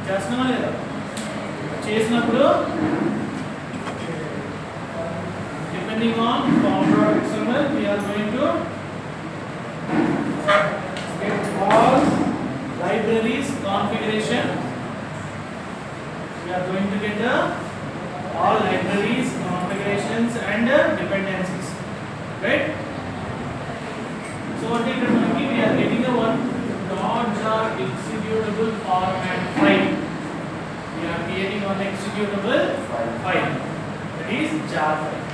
చేస్తున్నామా లేదా? చేసినప్పుడు depending on compound XML we are going to get all libraries configuration. We are going to get all libraries configurations and dependencies, right? So what we are getting a one .jar executable format file. We are creating one executable file, that is jar file.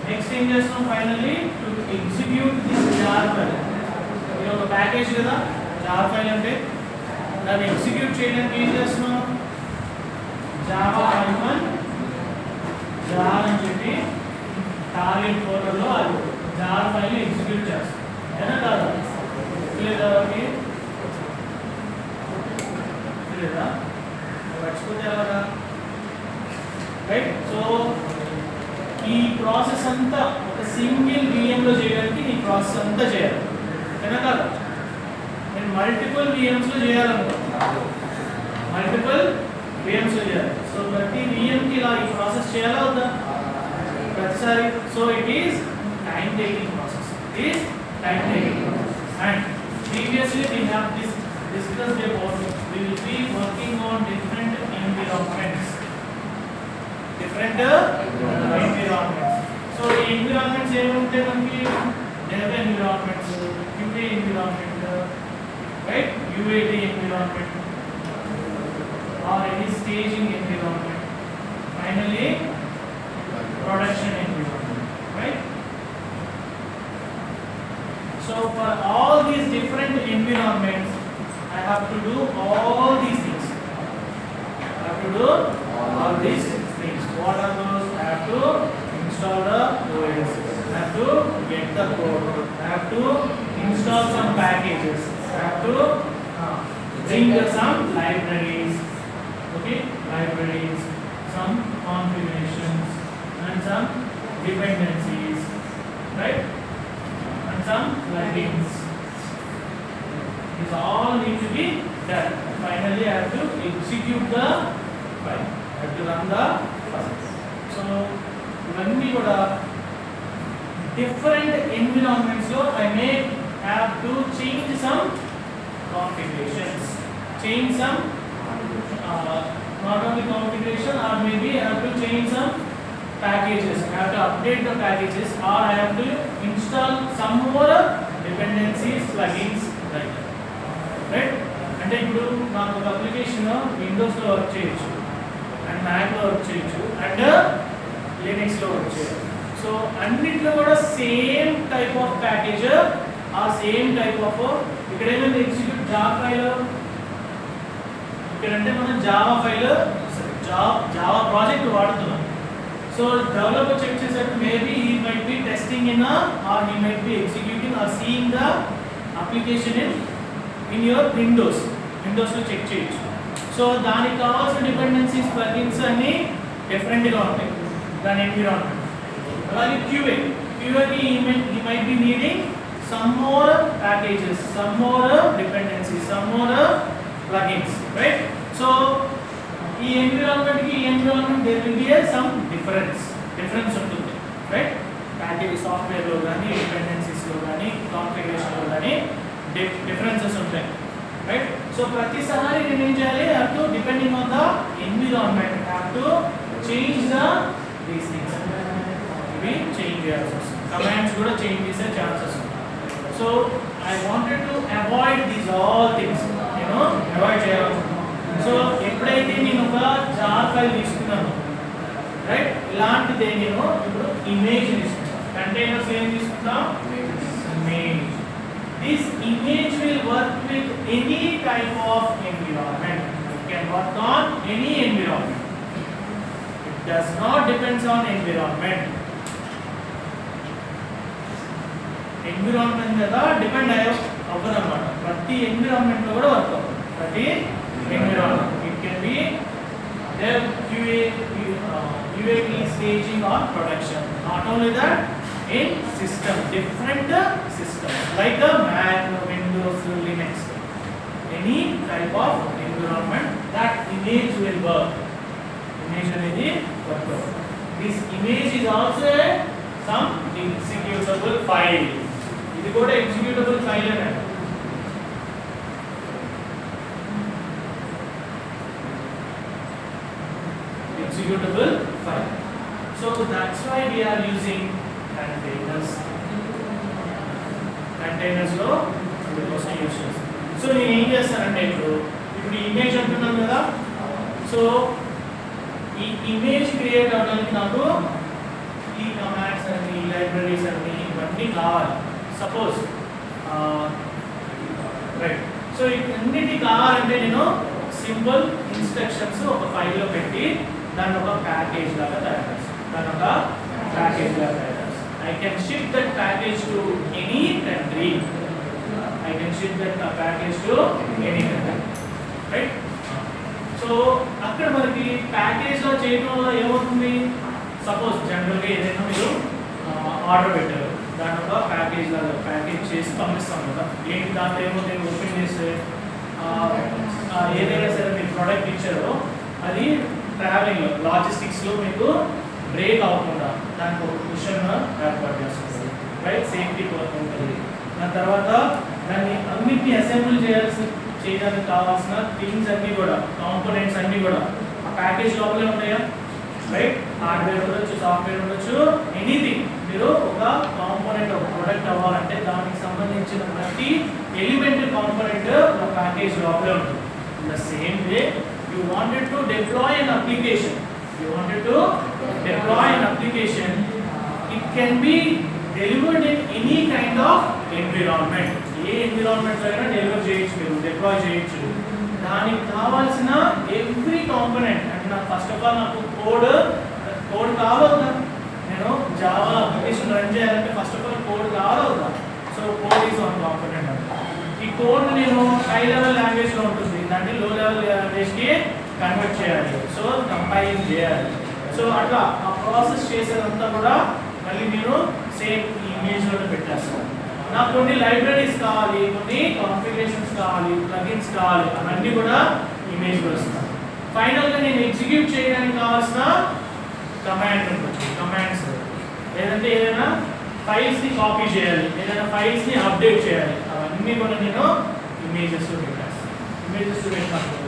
Next thing is finally to execute this jar file. You know the package kada jar file ante దాన్ని execute చేయడానికి ఏం చేస్తున్నాం? Java jar అని చెప్పి target ఫోల్డర్లో అది jar file execute చేస్తాం. ఏనా కాదా? లేదా లేదా మర్చిపోతే ఎలాగా? రైట్. సో ఈ ప్రాసెస్ అంతా ఒక సింగిల్ విఎంలో చేయడానికి ఈ ప్రాసెస్ అంతా చేయాలి. ఏనా కాదా? నేను మల్టిపుల్ విఎమ్స్లో చేయాలనుకుంటున్నాను. మల్టిపుల్ విఎమ్స్లో చేయాలి. సో ప్రతి విఎంకి ఇలా ఈ ప్రాసెస్ చేయాలా వద్దా? ప్రతిసారి. So it is time taking process. It is time taking process. And previously we have discussed about we will be working on different environments. Different environments. So the environments ఏముంటే మనకి dev environments, QA environment, right? UAT environment or any staging environment. Finally production environment, right? So for all these different environments I have to do all these things. I have to do all these things. What are those? I have to install the OS. I have to get the code. I have to install some packages. I have to bring some libraries. Okay, libraries, some configurations and some dependencies, right? And some plugins. These all need to be done. Finally, I have to execute the file. I have to run the process. So, when we go to different environments, so I may have to change some configurations, change some not only configuration, or maybe I have to change some packages. I have to update the packages, or I have to install some more dependencies, plugins, like that. Right? అంటే ఇప్పుడు నాకు ఒక application విండోస్లో work చేయొచ్చు, and మ్యాక్లో work చేయొచ్చు, and లినక్స్లో work చేయొచ్చు. So అన్నిట్లో కూడా same type of package, ఆ సేమ్ టైప్ ఆఫ్ ఇక్కడ ఏమైంది ఎగ్జిక్యూట్ జావా ఫైల్, ఇక్కడంటే మనం జావా ఫైల్ జావా ప్రాజెక్ట్ వాడుతున్నాం. సో డెవలపర్ చెక్ చేసేటప్పుడు maybe he might be testing in a or he might be executing or seeing the application in your windows లో check చేయొచ్చు. So దానికి కావాల్సిన dependencies plugins అన్ని డిఫరెంట్గా ఉంటాయి దాని ఎన్విరాన్మెంట్. అలాగే QAకి he might be needing some more packages, some more dependencies, some more plugins, right? So ఈ environment there will be some difference ఉంటుంది, right? ప్యాకేజ్ సాఫ్ట్వేర్లో కానీ డిపెండెన్సీస్లో కానీ కాన్ఫిగరేషన్లో కానీ డిఫరెన్సెస్ ఉంటాయి, రైట్? సో ప్రతిసారి నేను ఏం చేయాలి? I have to depending on the environment I have to change these things. ఇవి చేంజ్ చేయాల్సి వస్తుంది. కమాండ్స్ కూడా చేంజ్ చేసే ఛాన్సెస్ ఉంటాయి. So I wanted to avoid these all things, avoid చేయాలనుకుంటున్నాను. సో ఎప్పుడైతే నేను ఒక జార్ ఫైల్ తీసుకున్నాను, రైట్, ఇలాంటిదే నేను ఇప్పుడు ఇమేజ్ తీసుకుంటాను. కంటైనర్స్ ఏం తీసుకుంటాం? Image. This image will work with any type of environment. It can work on any environment. It does not depends on environment. Environment మీద డిపెండ్ అవ్వదన్నమాట. ప్రతి ఎన్విరాన్మెంట్లో కూడా వర్క్ అవుతుంది. ప్రతి environment. It can be dev, QA, UAT, staging or production. Not only that, in system, different systems like a Mac, Windows, Linux. Any type of environment that image will work. Image అనేది work. This image is also some executable file. ఇది కూడా executable file అన్నమాట. Executable file. So that's why we are using containers. Containers లో అందుకోసం use చేస్తాం. So నేను ఏం చేస్తానంటే ఇప్పుడు ఇమేజ్ అంటున్నాను కదా. సో ఈ ఇమేజ్ క్రియేట్ అవడానికి నాకు ఈ కమాండ్స్ అన్ని లైబ్రరీస్ అన్ని ఇవన్నీ కావాలి. Suppose right. సో ఇవన్నిటి కావాలంటే నేను సింపుల్ ఇన్స్ట్రక్షన్స్ ఒక ఫైల్లో పెట్టి దాన్ని ఒక ప్యాకేజ్ లాగా తయారు చేస్తాను. I can ship that package to any country. Right? So అక్కడ మనకి ప్యాకేజ్ లో చేయడం వల్ల ఏమవుతుంది? సపోజ్ జనరల్గా ఏదైనా మీరు ఆర్డర్ పెట్టారు, దాని ఒక ప్యాకేజ్ లాగా ప్యాకేజ్ చేసి పంపిస్తాం కదా. ఏంటి దాంట్లో ఏమవుతుంది? ఓపెన్ చేస్తే ఏదైనా సరే మీరు ప్రోడక్ట్ ఇచ్చారో అది ట్రావెలింగ్లో లాజిస్టిక్స్లో మీకు బ్రేక్ అవ్వకుండా దానికి ఒక కుషన్ ఏర్పాటు చేస్తుంది. రైట్? సేఫ్టీ కోసం ఉంటుంది. దాని తర్వాత దాన్ని అన్నిటిని అసెంబుల్ చేయడానికి కావాల్సిన థింగ్స్ అన్నీ కూడా, కాంపోనెంట్స్ అన్నీ కూడా ఆ ప్యాకేజ్ లోపలే ఉంటాయా? రైట్? హార్డ్వేర్ ఉండొచ్చు, సాఫ్ట్వేర్ ఉండొచ్చు, ఎనీథింగ్. మీరు ఒక కాంపోనెంట్ ఒక ప్రొడక్ట్ అవ్వాలంటే దానికి సంబంధించిన ప్రతి ఎలిమెంటరీ కాంపోనెంట్ ఒక ప్యాకేజ్ లోపలే ఉంటుంది. In the same way you wanted to deploy an application, it can be delivered in any kind of environment. A environment లో అయినా డెలివర్ చేయొచ్చు, మీరు డిప్లాయ్ చేయొచ్చు. దానికి కావాల్సిన ఎవ్రీ కాంపోనెంట్ అంటే నాకు ఫస్ట్ ఆఫ్ ఆల్ నాకు కోడ్ కావాలవుతా. నేను జావా అప్లికేషన్ రన్ చేయాలంటే ఫస్ట్ ఆఫ్ ఆల్ కోడ్ కావాలవుతా. So code is one component. ఈ కోడ్ నేను హై లెవెల్ లాంగ్వేజ్ లో ఉంటుంది, దాన్ని లో లెవెల్ లాంగ్వేజ్ కి కన్వర్ట్ చేయాలి. సో కంపైలింగ్ చేయాలి. సో అట్లా ఆ ప్రాసెస్ చేసేదంతా కూడా మళ్ళీ నేను సేమ్ ఇమేజ్ లోనే పెట్టేస్తాను. నాకు కొన్ని లైబ్రరీస్ కావాలి, కొన్ని కాన్ఫిగరేషన్స్ కావాలి, ప్లగిన్స్ కావాలి, అవన్నీ కూడా ఇమేజ్ లో వస్తాను. ఫైనల్ గా నేను ఎగ్జిక్యూట్ చేయడానికి కావాల్సిన కమాండ్ ఉంటుంది, కమాండ్స్. లేదంటే ఏదైనా ఫైల్స్ ని కాపీ చేయాలి, ఏదైనా ఫైల్స్ ని అప్డేట్ చేయాలి, అవన్నీ కూడా నేను ఇమేజెస్ లో పెట్టేస్తాను. ఇమేజెస్ లో పెట్టినప్పుడు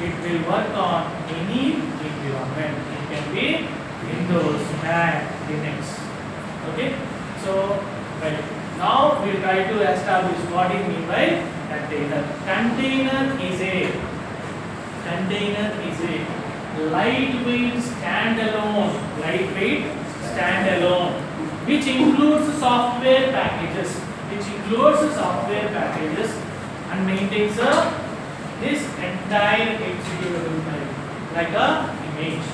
it will work on any environment. It can be Windows, Mac, Linux. Okay? So, right. Now we will try to establish what is meant by container. Container is a lightweight standalone, which includes software packages, and maintains this entire executable file like a image.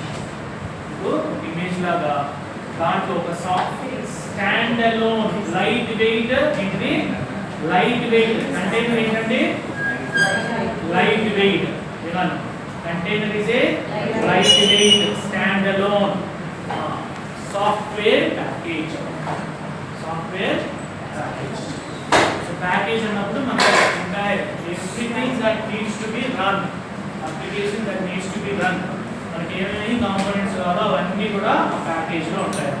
So image laga దాంట్లో ఒక software standalone light weight ఏంటి? Light weight container ఏంటంటే light weight. వినాలి, container is a light weight standalone software package. So package అన్నప్పుడు మనకి entire everything that needs to be run, application that needs to be run, మనకి ఏమేమి components కావాలో అవన్నీ కూడా ఆ ప్యాకేజ్ లో ఉంటాయి.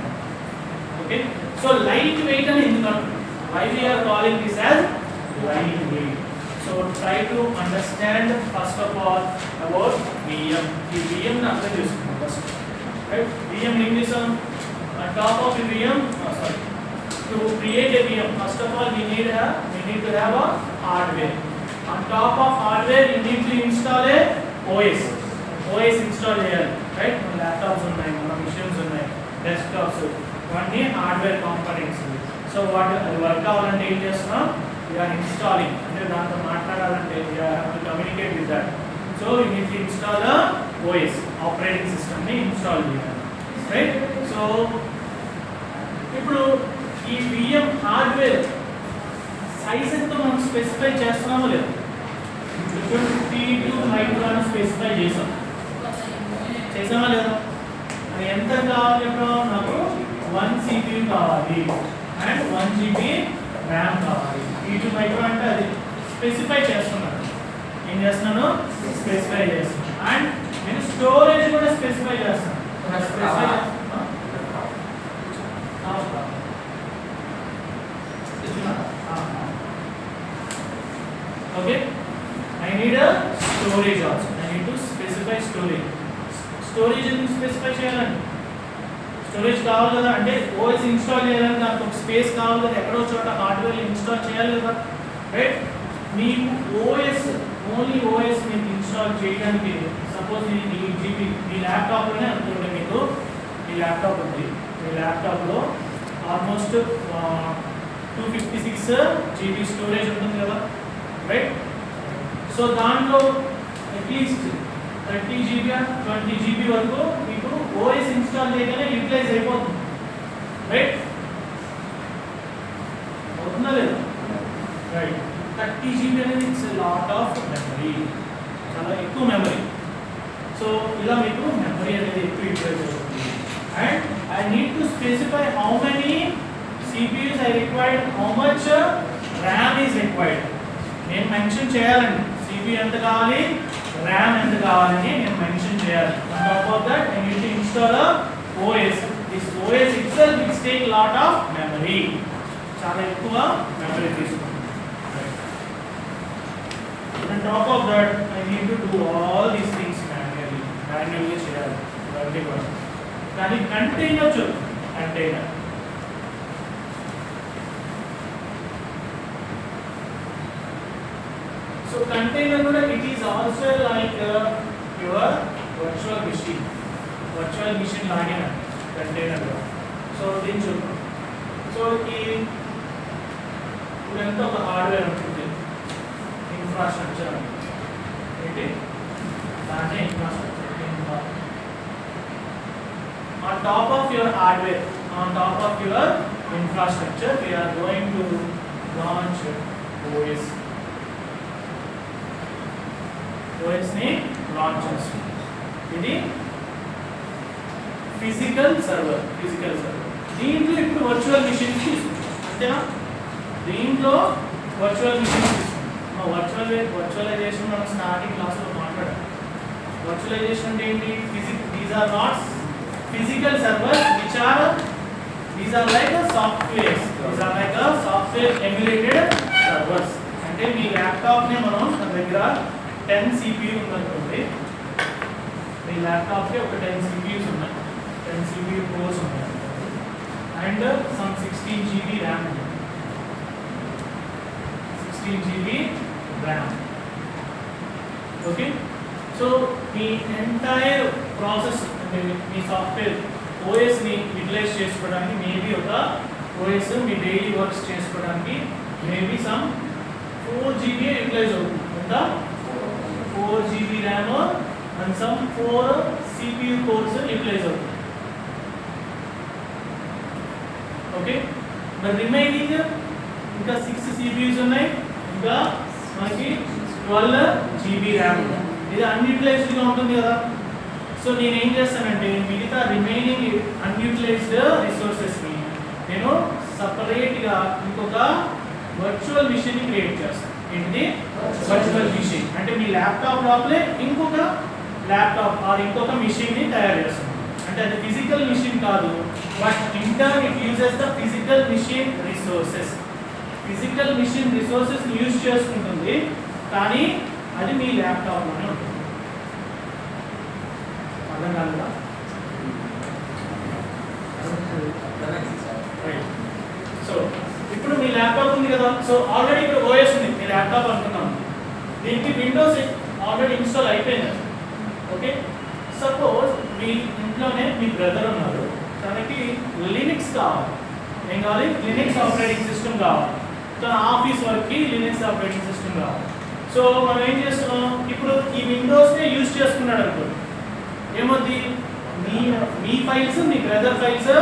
ఓకే? సో లైట్ వెయిట్ అని ఎందుకంటే why we are calling this as light weight. So try to understand first of all about VM. The VM ని అర్థం చేసుకుందాం ఫస్ట్. రైట్? VM ఏం చేసాం? On top of the VM, to create a VM, first of all we need to have a hardware. On top of hardware you need to install a OS install చేయాలి. Right? మన laptops ఉన్నాయి, మన machines ఉన్నాయి, desktops, ఇవన్నీ hardware components. So అది work అవ్వాలంటే ఏం చేస్తున్నాం? వీఆర్ ఇన్స్టాలింగ్, అంటే దాంతో మాట్లాడాలంటే we're to communicate with that. So you need to install OS, operating సిస్టమ్ని ఇన్స్టాల్ చేయాలి. రైట్? సో ఇప్పుడు ఈ VM హార్డ్వేర్ సైజ్ ఎంత మనం స్పెసిఫై చేస్తున్నామో లేదు? 52 మైక్రాన్ స్పెసిఫై చేసామా లేదా? అది ఎంత కావాలి? ఇప్పుడు నాకు 1 CPU కావాలి అండ్ 1 GB ర్యామ్ కావాలి. 52 మైక్రాన్ అంటే అది స్పెసిఫై చేస్తున్నాను. ఏం చేస్తున్నాను? స్పెసిఫై చేస్తున్నాను. ఆ అండ్ నేను స్టోరేజ్ కూడా స్పెసిఫై చేస్తాను. Okay, I need a storage also. I need to specify storage. Storage ఎందుకు స్పెసిఫై చేయాలండి? స్టోరేజ్ కావాలి కదా, అంటే ఓఎస్ ఇన్స్టాల్ చేయాలని దానికి ఒక స్పేస్ కావాలి కదా, ఎక్కడో చోట హార్డ్వేర్ ఇన్స్టాల్ చేయాలి కదా, రైట్? మీకు ఓఎస్ ఓన్లీ ఓఎస్ మీకు ఇన్స్టాల్ చేయడానికి సపోజ్ ఇది జీబీ మీ ల్యాప్టాప్లోనే అనుకోండి, మీకు మీ ల్యాప్టాప్ ఉంది, మీ ల్యాప్టాప్లో ఆల్మోస్ట్ 256 GB స్టోరేజ్ ఉంటుంది కదా, రైట్? సో దాంట్లో అట్లీస్ట్ 30 GB 20 GB వరకు మీకు ఓఎస్ ఇన్స్టాల్ చేయగానే యూటిలైజ్ అయిపోతుంది, రైట్? అవుతుందా లేదా? రైట్. 30 GB అనేది ఇట్స్ లాట్ ఆఫ్ మెమరీ, చాలా ఎక్కువ మెమరీ. సో ఇలా మీకు మెమరీ అనేది ఎక్కువ యూటిలైజ్ అవుతుంది. And I need to specify how many CPUs I required, how much RAM is required. నేను మెన్షన్ చేయాలండి, CPU ఎంత కావాలి, RAM ఎంత కావాలని నేను మెన్షన్ చేయాలి. On top of that I need to install a OS. This OS itself will take lot of memory, చాలా ఎక్కువ మెమరీ తీసుకుంటుంది. On top of that I need to do all these things manually చేయాలి ఇవన్నీ కూడా. కానీ container చూద్దాం. Container so container kuda it is also like your virtual machine lagina container kuda. So din chuddam. So ee idantha oka hardware untundi, infrastructure ante dane infrastructure on top of your hardware, on top of your infrastructure we are going to launch OS ని launch చేస్తాం. ఇది physical server. దీంట్లో ఇప్పుడు virtual machines తీసుకుంటాం, అంతేనా? దీంట్లో virtual machines తీసుకుంటాం. వర్చువలైజేషన్ మనం స్టార్టింగ్ క్లాస్లో మాట్లాడాం. వర్చువలైజేషన్ అంటే ఏంటి? These are not physical servers, these are like software emulated servers. అంటే మీ ల్యాప్టాప్ని మనం మన దగ్గర 10 CPU ఉందనుకోండి, మీ ల్యాప్టాప్కి ఒక 10 CPUs ఉన్నాయి, 10 CPU కోర్స్ ఉన్నాయి, అండ్ సమ్ 16 GB ర్యామ్ ఉంది, 16 GB ర్యామ్. ఓకే, సో మీ ఎంటైర్ ప్రాసెస్ అంటే మీ సాఫ్ట్వేర్ ఓఎస్ని యూటిలైజ్ చేసుకోవడానికి మేబీ ఒక ఓఎస్ మీ డైలీ వర్క్స్ చేసుకోవడానికి మేబీ సమ్ 4 GB యూటిలైజ్ అవుతుంది. ఎంత? 4 GB RAM and some 4 CPU cores utilize అవుతుంది. ఓకే, మరి రిమైనింగ్ ఇంకా 6 CPUs ఉన్నాయి, ఇంకా మనకి 12 GB RAM ఉంది. ఇది అన్యూటిలైజ్డ్ గా ఉంటుంది కదా. సో నేను ఏం చేస్తానంటే మిగతా రిమైనింగ్ అన్యూటిలైజ్డ్ రిసోర్సెస్ ని నేను సపరేట్ గా ఇంకొక వర్చువల్ మిషన్ ని క్రియేట్ చేస్తాను. ఏంటిది? Virtual machine. అంటే మీ ల్యాప్టాప్ లోపలే ఇంకొక ల్యాప్టాప్ ఆర్ ఇంకొక మిషన్ ని తయారు చేస్తాం. అంటే అది ఫిజికల్ మిషన్ కాదు, but in turn it uses the physical machine resources. Physical machine resources use చేసుకుంటుంది, కానీ అది మీ ల్యాప్టాప్ లోనే ఉంటుంది. అర్థం కాదా? సో ఇప్పుడు మీ ల్యాప్టాప్ ఉంది కదా. సో ఆల్రెడీ ఇక్కడ ఓఎస్ ఉంది, మీ ల్యాప్టాప్ అనుకున్నాం, దీనికి విండోస్ ఆల్రెడీ ఇన్స్టాల్ అయిపోయింది. ఓకే, సపోజ్ మీ ఇంట్లోనే మీ బ్రదర్ ఉన్నారు, తనకి లినక్స్ కావాలి. ఏం కావాలి? లినక్స్ ఆపరేటింగ్ సిస్టమ్ కావాలి. తన ఆఫీస్ వర్క్కి లినక్స్ ఆపరేటింగ్ సిస్టమ్ కావాలి. సో మనం ఏం చేస్తున్నాం, ఇప్పుడు ఈ విండోస్నే యూజ్ చేసుకున్నాడు అనుకోండి, ఏమవుతుంది? మీ ఫైల్స్ మీ బ్రదర్ ఫైల్స్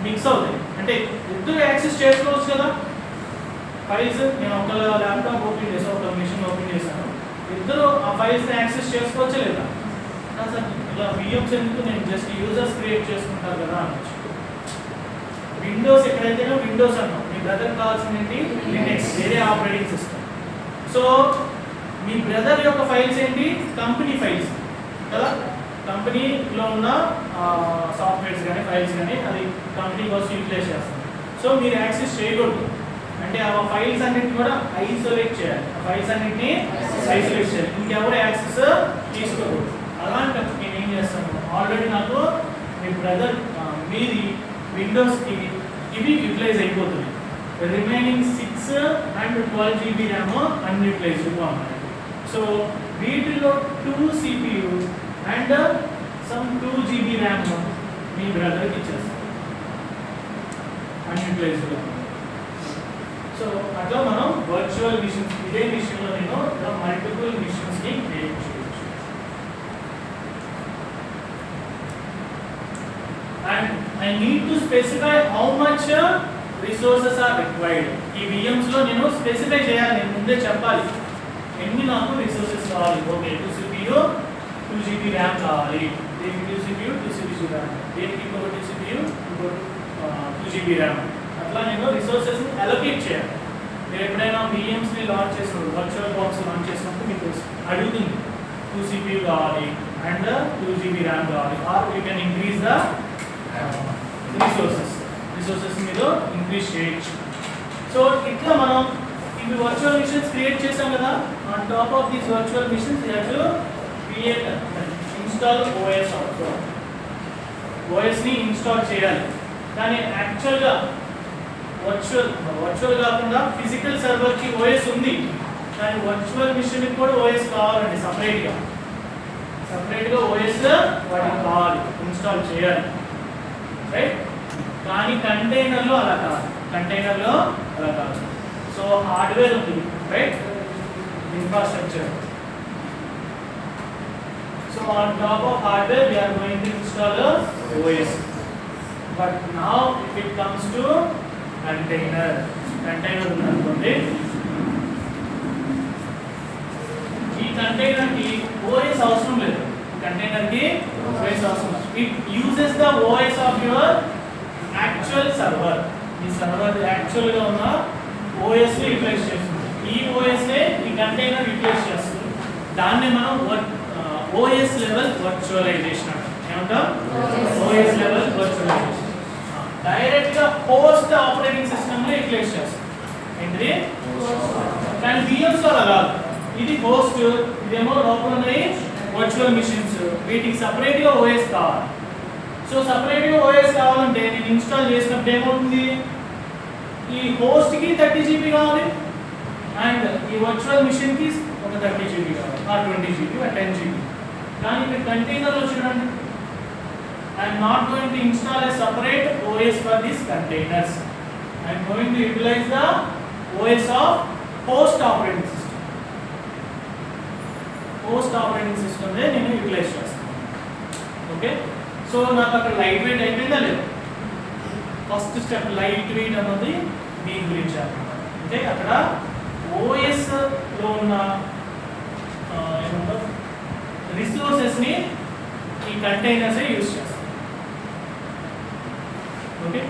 మిక్స్ అవుతాయి. అంటే ఇద్దరు యాక్సెస్ చేసుకోవచ్చు కదా ఫైల్స్. నేను ఒక ల్యాప్టాప్ ఓపెన్ చేసాను, ఒక మిషన్ ఓపెన్ చేశాను, ఇద్దరు ఆ ఫైల్స్ని యాక్సెస్ చేసుకోవచ్చా లేదా? సార్ ఇలా విఎమ్స్ ఎందుకు, నేను జస్ట్ యూజర్స్ క్రియేట్ చేసుకుంటారు కదా అనొచ్చు. విండోస్ ఎక్కడైతేనో విండోస్ అన్నాం, మీ బ్రదర్ కావాల్సింది ఏంటి? లినక్స్, వేరే ఆపరేటింగ్ సిస్టమ్. సో మీ బ్రదర్ యొక్క ఫైల్స్ ఏంటి? Company files. కదా. కంపెనీలో ఉన్న సాఫ్ట్వేర్స్ కానీ ఫైల్స్ కానీ అది కంపెనీ కోసం యూటిలైజ్ చేస్తాం. సో మీరు యాక్సెస్ చేయకూడదు, అంటే ఆ ఫైల్స్ అన్నిటిని కూడా ఐసోలేట్ చేయాలి. ఆ ఫైల్స్ అన్నిటిని ఐసోలేట్ చేయాలి, ఇంకెవరు యాక్సెస్ తీసుకోకూడదు. అలాంటప్పుడు నేను ఏం చేస్తాను, ఆల్రెడీ నాకు మీ బ్రదర్ మీది విండోస్కి ఇవి యూటిలైజ్ అయిపోతుంది. రిమైనింగ్ 6 and 12 GB ర్యామ్ అన్యూటిలైజ్డ్గా ఉన్నాయి. సో వీటిలో 2 CPU and some 2 GB RAM మీ బ్రదర్కి ఇచ్చేస్తాను అన్యూటిలైజ్డ్గా. సో అట్లా మనం వర్చువల్ మిషన్స్, ఇదే మిషన్లో నేను మల్టిపుల్ మిషన్స్ని క్రియేట్ చేయొచ్చు. And I need to specify how much resources are required. ఈ VMs లో నేను స్పెసిఫై చేయాలి, నేను ముందే చెప్పాలి ఎన్ని నాకు రిసోర్సెస్ కావాలి. ఓకే 2 CPU 2 GB ర్యామ్ కావాలి, దీనికి 2 CPU 2 GB ర్యామ్, దీనికి ఇంకొక 2 CPU ఇంకొక 2 GB ర్యామ్. అట్లా నేను రిసోర్సెస్ని అలొకేట్ చేయాలి. మీరు ఎప్పుడైనా VMsని లాంచ్ చేసినప్పుడు, వర్చువల్ బాక్స్ లాంచ్ చేసినప్పుడు మీకు అడుగుతుంది 2 CPU కావాలి అండ్ 2 GB ర్యామ్ కావాలి, or you can increase the resources మీరు ఇంక్రీజ్ చేయొచ్చు. సో ఇట్లా మనం ఇవి వర్చువల్ మిషన్స్ క్రియేట్ చేసాం కదా. On top of these virtual machines you have to create install OS also. OSని ఇన్స్టాల్ చేయాలి, కానీ యాక్చువల్గా వర్చువల్ కాకుండా ఫిజికల్ సర్వర్కి OS ఉంది, కానీ వర్చువల్ మిషన్కి కూడా OS కావాలండి. సపరేట్గా OS వాటికి కావాలి, ఇన్స్టాల్ చేయాలి, రైట్. కానీ కంటైనర్లో అలా కాదు. సో హార్డ్వేర్ ఉంది, right, infrastructure. So on top of hardware we are going to install a OS. But now if it comes to container ఉందనుకోండి, ఈ కంటైనర్కి OS అవసరం లేదు. It uses the OS of your actual server. ఈ server యాక్చువల్గా ఉన్న OS ని utilise చేస్తుంది. ఈ OS నే ఈ కంటైనర్ యూటిలైజ్ చేస్తుంది. దాన్ని మనం OS లెవెల్ వర్చువలైజేషన్ అంటాం. ఏమంటాం? OS level virtualization. డైరెక్ట్గా హోస్ట్ ఆపరేటింగ్ సిస్టమ్లో యూటిలైజ్ చేస్తుంది. ఏంటిది? కానీ VMs లో అలా కాదు. ఇది హోస్ట్, ఇదేమో లోపల ఉన్నాయి వర్చువల్ మిషన్స్, వీటికి సపరేట్గా OS కావాలి. సో సపరేట్గా OS కావాలంటే నేను ఇన్స్టాల్ చేసినప్పుడు ఏమవుతుంది, ఈ హోస్ట్కి 30 GB కావాలి అండ్ ఈ వర్చువల్ మిషన్కి ఒక 30 GB కావాలి, ఆ 20 GB, ఆ 10 GB. కానీ ఇక్కడ కంటైనర్లో చూడండి, I'm not going to install a separate OS for this containers. I'm going to utilize the OS of host operating system. Host operating system నేను యూటిలైజ్ చేస్తాను. ఓకే, సో నాకు అక్కడ లైట్ వెయిట్ అయిపోయిందా లేదు? ఫస్ట్ స్టెప్ లైట్ వెయిట్ అన్నది దీని గురించి అన్నమాట. అంటే అక్కడ OSలో ఉన్న ఏమంటారు రిసోర్సెస్ని ఈ కంటైనర్స్ యూజ్ చేస్తాం. Okay,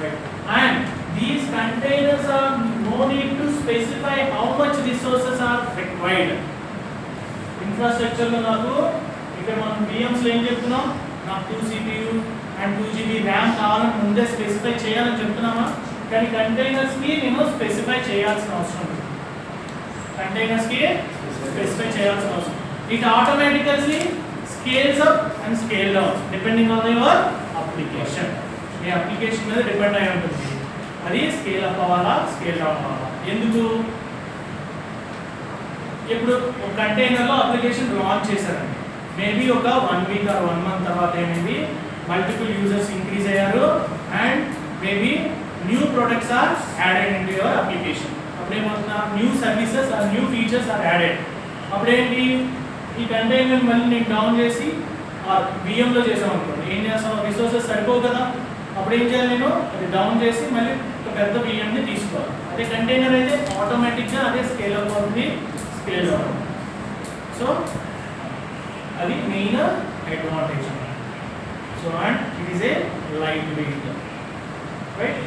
right. And these containers are no need to specify how much resources are required. ఇన్ఫ్రాస్ట్రక్చర్లో నాకు ఇక్కడ మనం VMsలో ఏం చెప్తున్నాం, నాకు 2 CPU అండ్ 2 GB ర్యామ్ కావాలని ముందే స్పెసిఫై చేయాలని చెప్తున్నామా? కానీ కంటైనర్స్కి నేను స్పెసిఫై చేయాల్సిన అవసరం లేదు. It automatically scales up and scales down depending on your application. Me application మీద డిపెండ్ అయి ఉంటుంది, అది స్కేల్ అప్ అవ్వాలా స్కేల్ డౌన్ అవ్వాలా. ఎందుకు? ఇప్పుడు ఒక కంటైనర్లో అప్లికేషన్ లాంచ్ చేశారండి, మేబీ ఒక 1 week or 1 month తర్వాత ఏమైంది, మల్టిపుల్ యూజర్స్ ఇంక్రీజ్ అయ్యారు and maybe new products are added in to your application. అప్పుడేమవుతున్నా new services or new features are added. అప్పుడేంటి, ఈ కంటైనర్ మళ్ళీ నేను డౌన్ చేసి VMలో చేసాం అనుకోండి, ఏం చేస్తాం, రిసోర్సెస్ సరిపోవు కదా. అప్పుడు ఏం చేయాలి, నేను అది డౌన్ చేసి మళ్ళీ ఒక పెద్ద VMని తీసుకోవాలి. అదే కంటైనర్ అయితే ఆటోమేటిక్గా అదే స్కేల్ అప్ అవుతుంది, స్కేల్ అవుతుంది. సో అది main advantage. So and it is a light weight, right.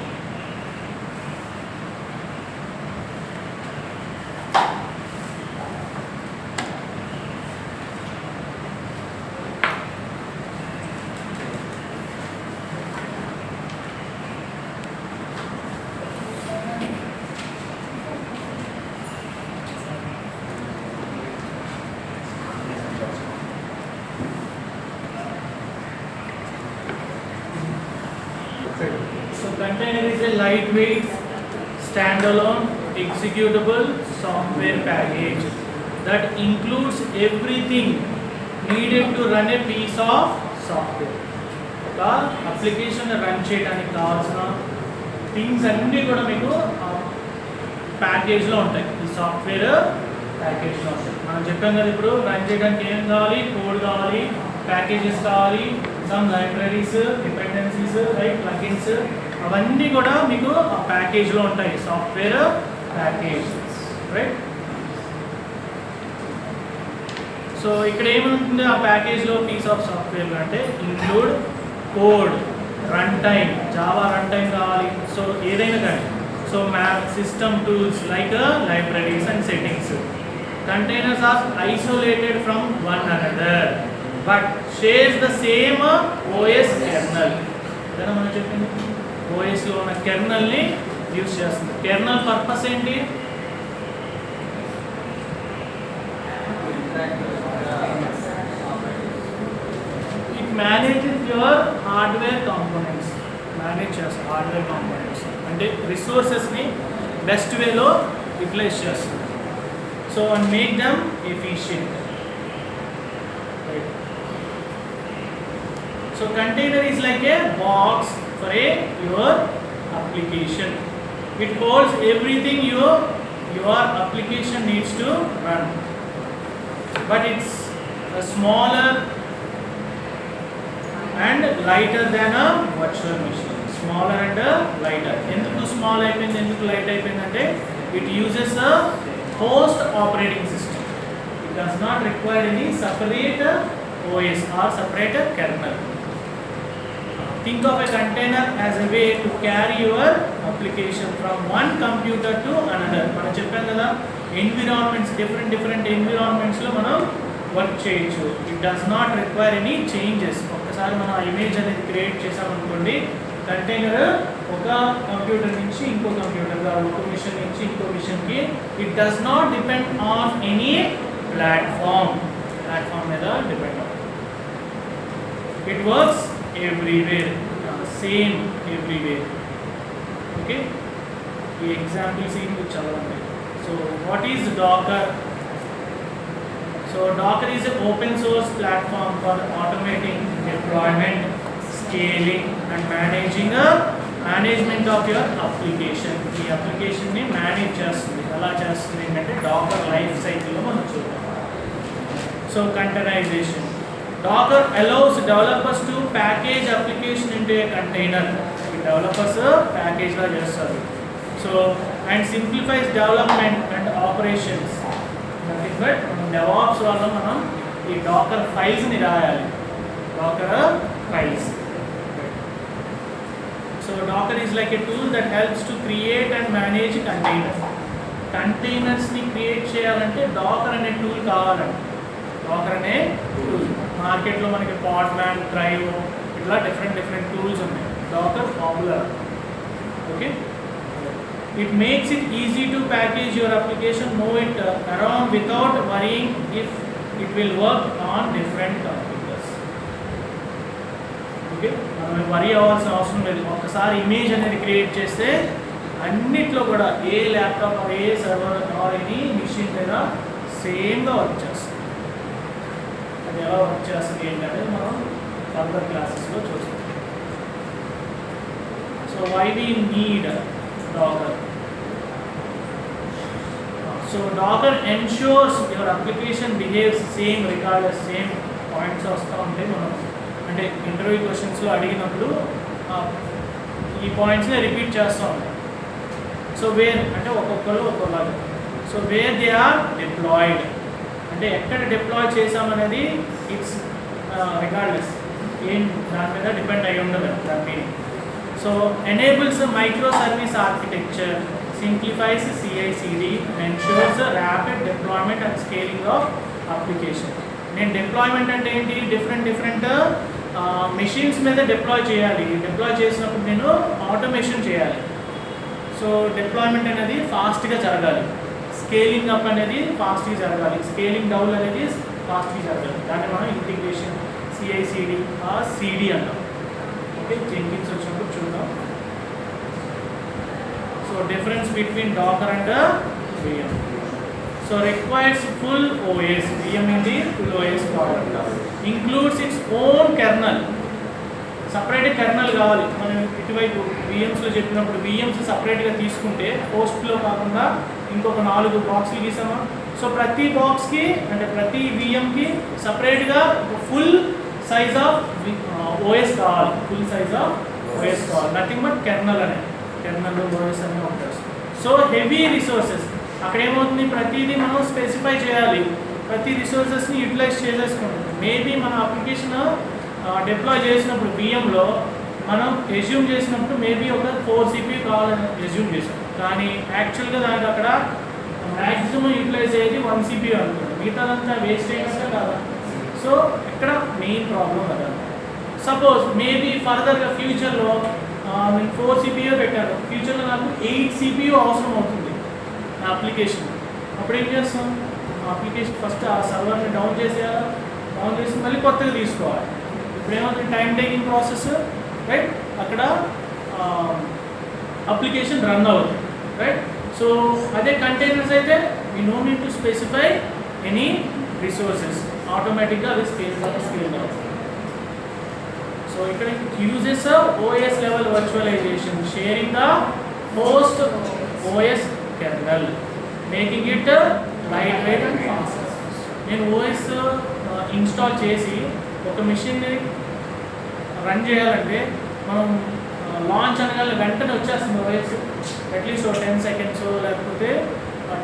container is a lightweight, standalone, executable software package that includes everything needed to run a piece of software. ఒక application run చేయడానికి కావాల్సిన things అన్నీ కూడా మీకు ప్యాకేజ్లో ఉంటాయి. ఈ software ప్యాకేజ్లో ఉంటాయి. మనం చెప్పాం కదా, ఇప్పుడు రన్ చేయడానికి ఏం కావాలి? కోడ్ కావాలి, ప్యాకేజెస్ కావాలి, some libraries, dependencies, right, plugins, అవన్నీ కూడా మీకు ఆ ప్యాకేజ్లో ఉంటాయి. Software package, right. సో ఇక్కడ ఏముంటుంది ఆ ప్యాకేజ్లో పీస్ ఆఫ్ సాఫ్ట్వేర్ అంటే include code, run time, Java run time కావాలి, సో ఏదైనా కానీ, so map, system tools like libraries and settings. Containers are isolated from one another but shares the same OS kernel. ఇదైనా మనం చెప్పింది, ఓఎస్లో ఉన్న కెర్నల్ని use చేస్తుంది. Kernel purpose ఏంటి? It manages your hardware components. Manage చేస్తుంది హార్డ్వేర్ కాంపోనెంట్స్ అంటే రిసోర్సెస్ని best వేలో utilise చేస్తుంది. So and make them efficient. Right. So container is like a box for your application. It holds everything your application needs to run. But it's a smaller and lighter than a virtual machine. Smaller and lighter. Enduku small ayipindi, enduku light ayipindi ante it uses a host operating system. It does not require any separate OS or separate kernel. Think of a container as a way to carry your application from one computer to another. మనం చెప్పాం కదా, environments, different environments లో మనం work చేయొచ్చు. It does not require any changes. ఒక్కసారి మనం image అనేది create చేసామనుకోండి, కంటైనర్ ఒక కంప్యూటర్ నుంచి ఇంకో కంప్యూటర్, ఒక మిషన్ నుంచి ఇంకో మిషన్కి, it does not depend on any platform మీద డిపెండ్ అవుతుంది. It works everywhere, same everywhere. Okay, ఈ ఎగ్జాంపుల్స్ మీకు చదవండి. So what is Docker? So Docker is a open source platform for automating deployment, scaling and management of your application. ఈ అప్లికేషన్ని manage చేస్తుంది. ఎలా చేస్తుంది అంటే డాకర్ లైఫ్ సైకిల్లో మనం చూద్దాం. So containerization. Docker allows developers to package application into a container. ఈ developers ప్యాకేజ్లా చేస్తారు. So and simplifies development and operations. Nothing but DevOps వల్ల మనం ఈ డాకర్ ఫైల్స్ని రాయాలి. Docker files. So Docker is like a tool that helps to create and manage containers. Containers ni create cheyalante Docker ane tool kavalante. Docker ane tool. Market lo manaki Podman, Drive, itla different tools unnayi. Docker popular. Okay. It makes it easy to package your application, move it around without worrying if it will work on different computers. Okay, మనం worry అవ్వాల్సిన అవసరం లేదు. ఒకసారి image అనేది create చేస్తే అన్నిట్లో కూడా a laptop a server or any machine మీద సేమ్గా వర్క్ చేస్తుంది. అది ఎలా వర్క్ చేస్తుంది ఏంటంటే మనం ఫర్దర్ క్లాసెస్లో చూస్తాం. So why we need Docker? So Docker ensures your application behaves same regardless. Same points వస్తూ ఉంటాయి. మనం అంటే ఇంటర్వ్యూ క్వశ్చన్స్లో అడిగినప్పుడు ఈ పాయింట్స్ని రిపీట్ చేస్తూ ఉంటాం. సో వేర్ అంటే ఒక్కొక్కరు ఒక్కొక్కలాగా. So where they are deployed అంటే ఎక్కడ డిప్లాయ్ చేసామనేది ఇట్స్ రిగార్డ్లెస్, ఏం దాని మీద డిపెండ్ అయి ఉండదు దాని meaning. So enables micro service architecture, simplifies CI/CD, ensures rapid deployment and scaling of application. నేను డిప్లాయ్మెంట్ అంటే ఏంటి? డిఫరెంట్ మెషిన్స్ మీద డిప్లాయ్ చేయాలి. డిప్లాయ్ చేసినప్పుడు నేను ఆటోమేషన్ చేయాలి. సో డిప్లాయ్మెంట్ అనేది ఫాస్ట్గా జరగాలి. స్కేలింగ్ అప్ అనేది ఫాస్ట్గా జరగాలి. స్కేలింగ్ డౌన్ అనేది ఫాస్ట్గా జరగాలి. దాన్ని మనం ఇంటిగ్రేషన్ CI/CD CD అంటాం. ఓకే, జెంకిన్స్ వచ్చినప్పుడు చూద్దాం. So difference between Docker and VM. So requires full OS. VM in the full OS product. Includes its own kernel. Separate kernel కావాలి. మనం ఇటువైపు విఎమ్స్లో చెప్పినప్పుడు విఎమ్స్ సపరేట్గా తీసుకుంటే పోస్ట్లో కాకుండా ఇంకొక 4 బాక్స్లు గీసామా. సో ప్రతి బాక్స్కి అంటే ప్రతి విఎమ్కి సపరేట్గా ఫుల్ సైజ్ ఆఫ్ ఓఎస్ కావాలి. ఫుల్ సైజ్ ఆఫ్ ఓఎస్ కావాలి. నథింగ్ బట్ కెర్నల్ అనే కెర్నల్ ఓఎస్ అనే ఉంటారు. సో హెవీ రిసోర్సెస్ అక్కడ ఏమవుతుంది, ప్రతిదీ మనం స్పెసిఫై చేయాలి. ప్రతి రిసోర్సెస్ని యూటిలైజ్ చేసేసుకుంటాం. మేబీ మన అప్లికేషన్ డిప్లాయ్ చేసినప్పుడు విఎంలో మనం ఎజ్యూమ్ చేసినప్పుడు మేబీ ఒక 4 CPU కావాలని ఎజ్యూమ్ చేసాం. కానీ యాక్చువల్గా దానికి అక్కడ మ్యాక్సిమం యూటిలైజ్ అయ్యేది 1 CPU అనుకోండి. మిగతాదంతా వేస్ట్ అయినట్టే కాదా. సో ఇక్కడ మెయిన్ ప్రాబ్లం అదే. సపోజ్ మేబీ ఫర్దర్గా ఫ్యూచర్లో నేను 4 CPU పెట్టాను, ఫ్యూచర్లో నాకు 8 CPU అవసరం అవుతుంది నా అప్లికేషన్. అప్పుడు ఏం చేస్తాం, అప్లికేషన్ ఫస్ట్ ఆ సర్వర్ని డౌన్ చేసేయాలి. డౌన్ చేసి మళ్ళీ కొత్తగా తీసుకోవాలి. ఇప్పుడు ఏమవుతుంది, టైం టేకింగ్ ప్రాసెస్, రైట్. అక్కడ అప్లికేషన్ రన్ అవుతుంది, రైట్. సో అదే కంటైనర్స్ అయితే we no need to specify any resources, ఆటోమేటిక్గా అది స్కేల్ అవుతుంది. సో ఇక్కడ uses OS level virtualization, sharing the host OS kernel, making it light weight and fast. నేను OS install చేసి ఒక మిషన్ని రన్ చేయాలంటే మనం లాంచ్ అనగానే వెంటనే వచ్చేస్తుంది ఓఎస్. అట్లీస్ట్ 10 సెకండ్స్ లేకపోతే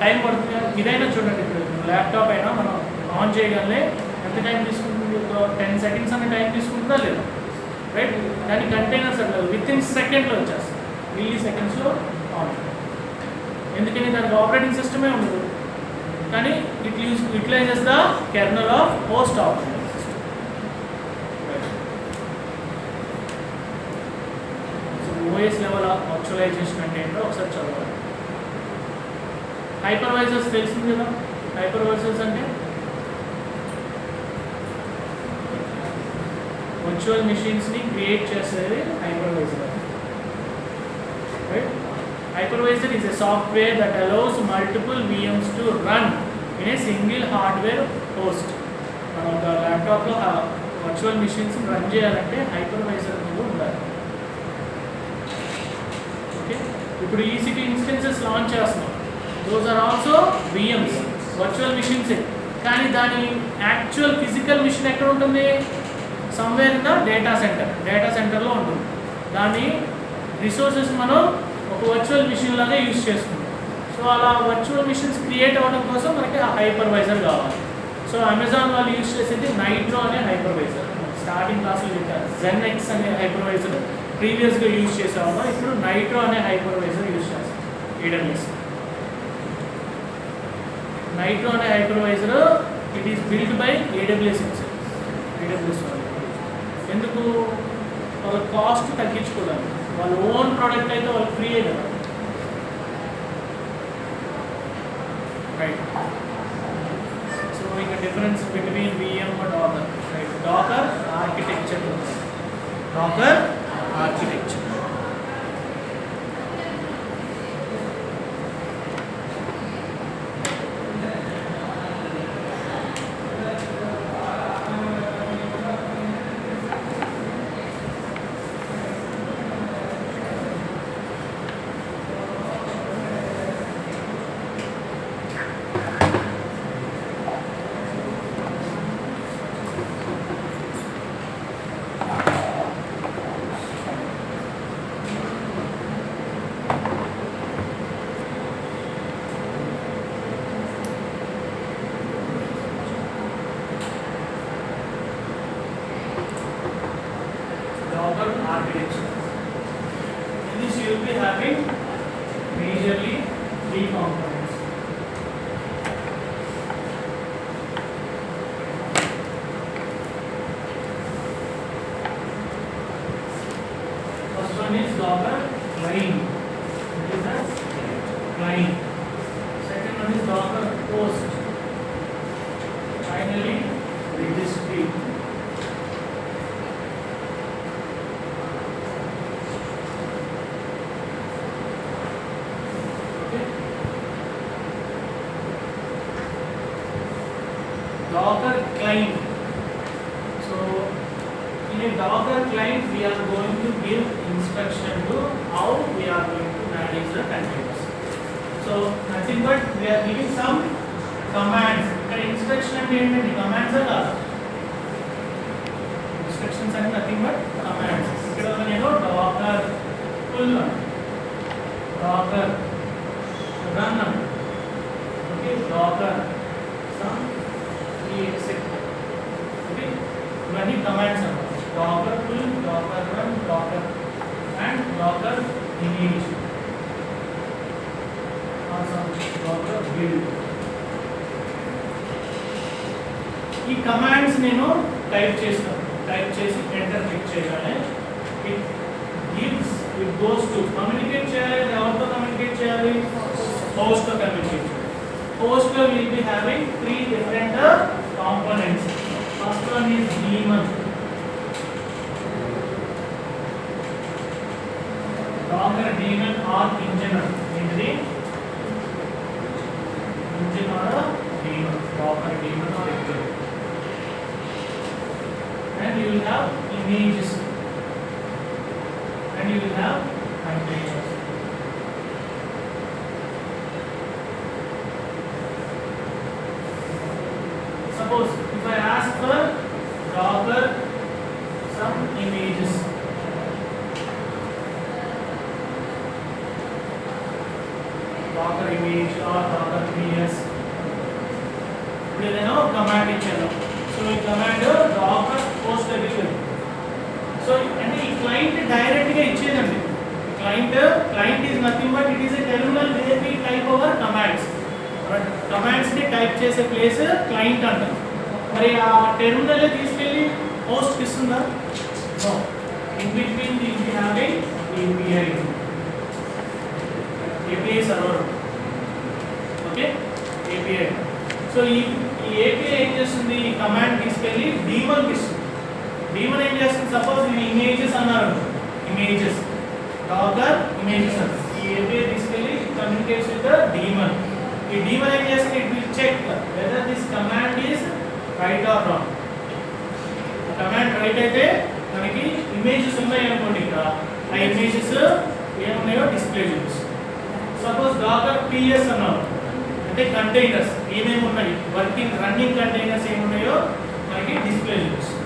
టైం పడుతుంది. ఇదైనా చూడండి, ఇప్పుడు ల్యాప్టాప్ అయినా మనం ఆన్ చేయగానే ఎంత టైం తీసుకుంటుంది, ఒక 10 సెకండ్స్ అనే టైం తీసుకుంటుందా లేదా, రైట్. కానీ కంటైనర్స్ అట్లా వితిన్ సెకండ్లో వచ్చేస్తుంది, మిల్లీ సెకండ్స్లో ఆన్. ఎందుకని దానికి ఆపరేటింగ్ సిస్టమే ఉండదు, కానీ it utilizes the kernel of host operating. OS level virtualization అంటే ఏంటో ఒకసారి చదవాలి. హైపర్వైజర్స్ తెలిసింది కదా. హైపర్వైజర్స్ అంటే వర్చువల్ మెషిన్స్ని క్రియేట్ చేసేది hypervisor, right. Hypervisor is a software that allows multiple VMs to run in a single hardware host. మనం ఒక ల్యాప్టాప్లో వర్చువల్ మెషిన్స్ రన్ చేయాలంటే హైపర్వైజర్ అనేది ఉండాలి. ఓకే, ఇప్పుడు EC2 ఇన్స్టెన్సెస్ లాంచ్ చేస్తున్నాం. Those are also VMs, virtual మెషిన్సే. కానీ దాని యాక్చువల్ ఫిజికల్ మెషిన్ ఎక్కడ ఉంటుంది, సమ్వేర్ ఇన్ ద డేటా సెంటర్లో ఉంటుంది. దాని రిసోర్సెస్ మనం ఒక వర్చువల్ మిషన్ లాగా యూజ్ చేసుకుంటాం. సో అలా వర్చువల్ మిషన్స్ క్రియేట్ అవ్వడం కోసం మనకి ఆ హైపర్వైజర్ కావాలి. సో అమెజాన్ వాళ్ళు యూజ్ చేసేది నైట్రో అనే హైపర్వైజర్. స్టార్టింగ్ క్లాస్లో చెప్పారు, ZenX అనే హైపర్వైజర్ ప్రీవియస్గా యూజ్ చేసేవాళ్ళం. ఇప్పుడు నైట్రో అనే హైపర్వైజర్ యూజ్ చేస్తాం AWS. నైట్రో అనే hypervisor it is build by AWS వాళ్ళు. ఎందుకు, వాళ్ళ కాస్ట్ తగ్గించుకోవడానికి. వాళ్ళ ఓన్ ప్రోడక్ట్ అయితే వాళ్ళు ఫ్రీయే కదా, రైట్. సో ఇక difference between VM and Docker, right. Docker architecture, architecture. In this you will be having majorly 3 components. First one is Docker client. It is a client. Second one is Docker host. Finally, registry. in a Docker client we are going to give instruction to how we are going to manage the containers. So nothing but we are giving some commands. ఇక్కడ instruction అంటే ఏంటంటే commands కాదు. Instructions are nothing but commands. ఇక్కడ నేను docker full docker run okay docker some exec okay many commands are docker full docker run docker and docker image or some docker build. ఈ commands నేను type చేస్తాను. Type చేసి enter click చేయగానే it goes to communicate చేయాలి. ఎవరితో communicate చేయాలి? host తో communicate చేయాలి. host లో will be having three different components. First one is daemon. Docker daemon or engine. ఏంటిది? engine or daemon. Docker daemon or engine. And you will have images and you will have containers. Suppose if I ask for Docker some images, Docker image or Docker PS, then command ఇచ్చాను. So ఈ command Docker post again. So and the client direct గా ఇచ్చేదండి. Client is nothing but it is a terminal where we type our commands. But commands ని type చేసే place client అంటారు. మరి ఆ terminal తీసుకెళ్ళి host కి ఇస్తుందా? No. In between we have a API server. Okay? API. So ఈ API ఏం చేస్తుంది? ఈ కమాండ్ తీసుకెళ్ళి daemon కి ఇస్తుంది. daemon ఏం చేస్తుంది? సపోజ్ ఇది ఇమేజెస్ అన్నారు. ఇమేజెస్ docker images ఈ API తీసుకెళ్ళి కమ్యూనికేట్స్ విత్ ద daemon. ఈ daemon ఏం చేస్తుంది? It will check whether this command is right or wrong. Command right అయితే మనకి ఇమేజెస్ ఉన్నాయి అనుకోండి. ఇక్కడ ఆ ఇమేజెస్ ఏమున్నాయో డిస్ప్లే చూపిస్తుంది. సపోజ్ docker ps అన్నారు అంటే కంటైనర్స్ ఏమేమి ఉన్నాయి, వర్కింగ్ రన్నింగ్ కంటైనర్స్ ఏమున్నాయో మనకి డిస్ప్లే చూపిస్తుంది.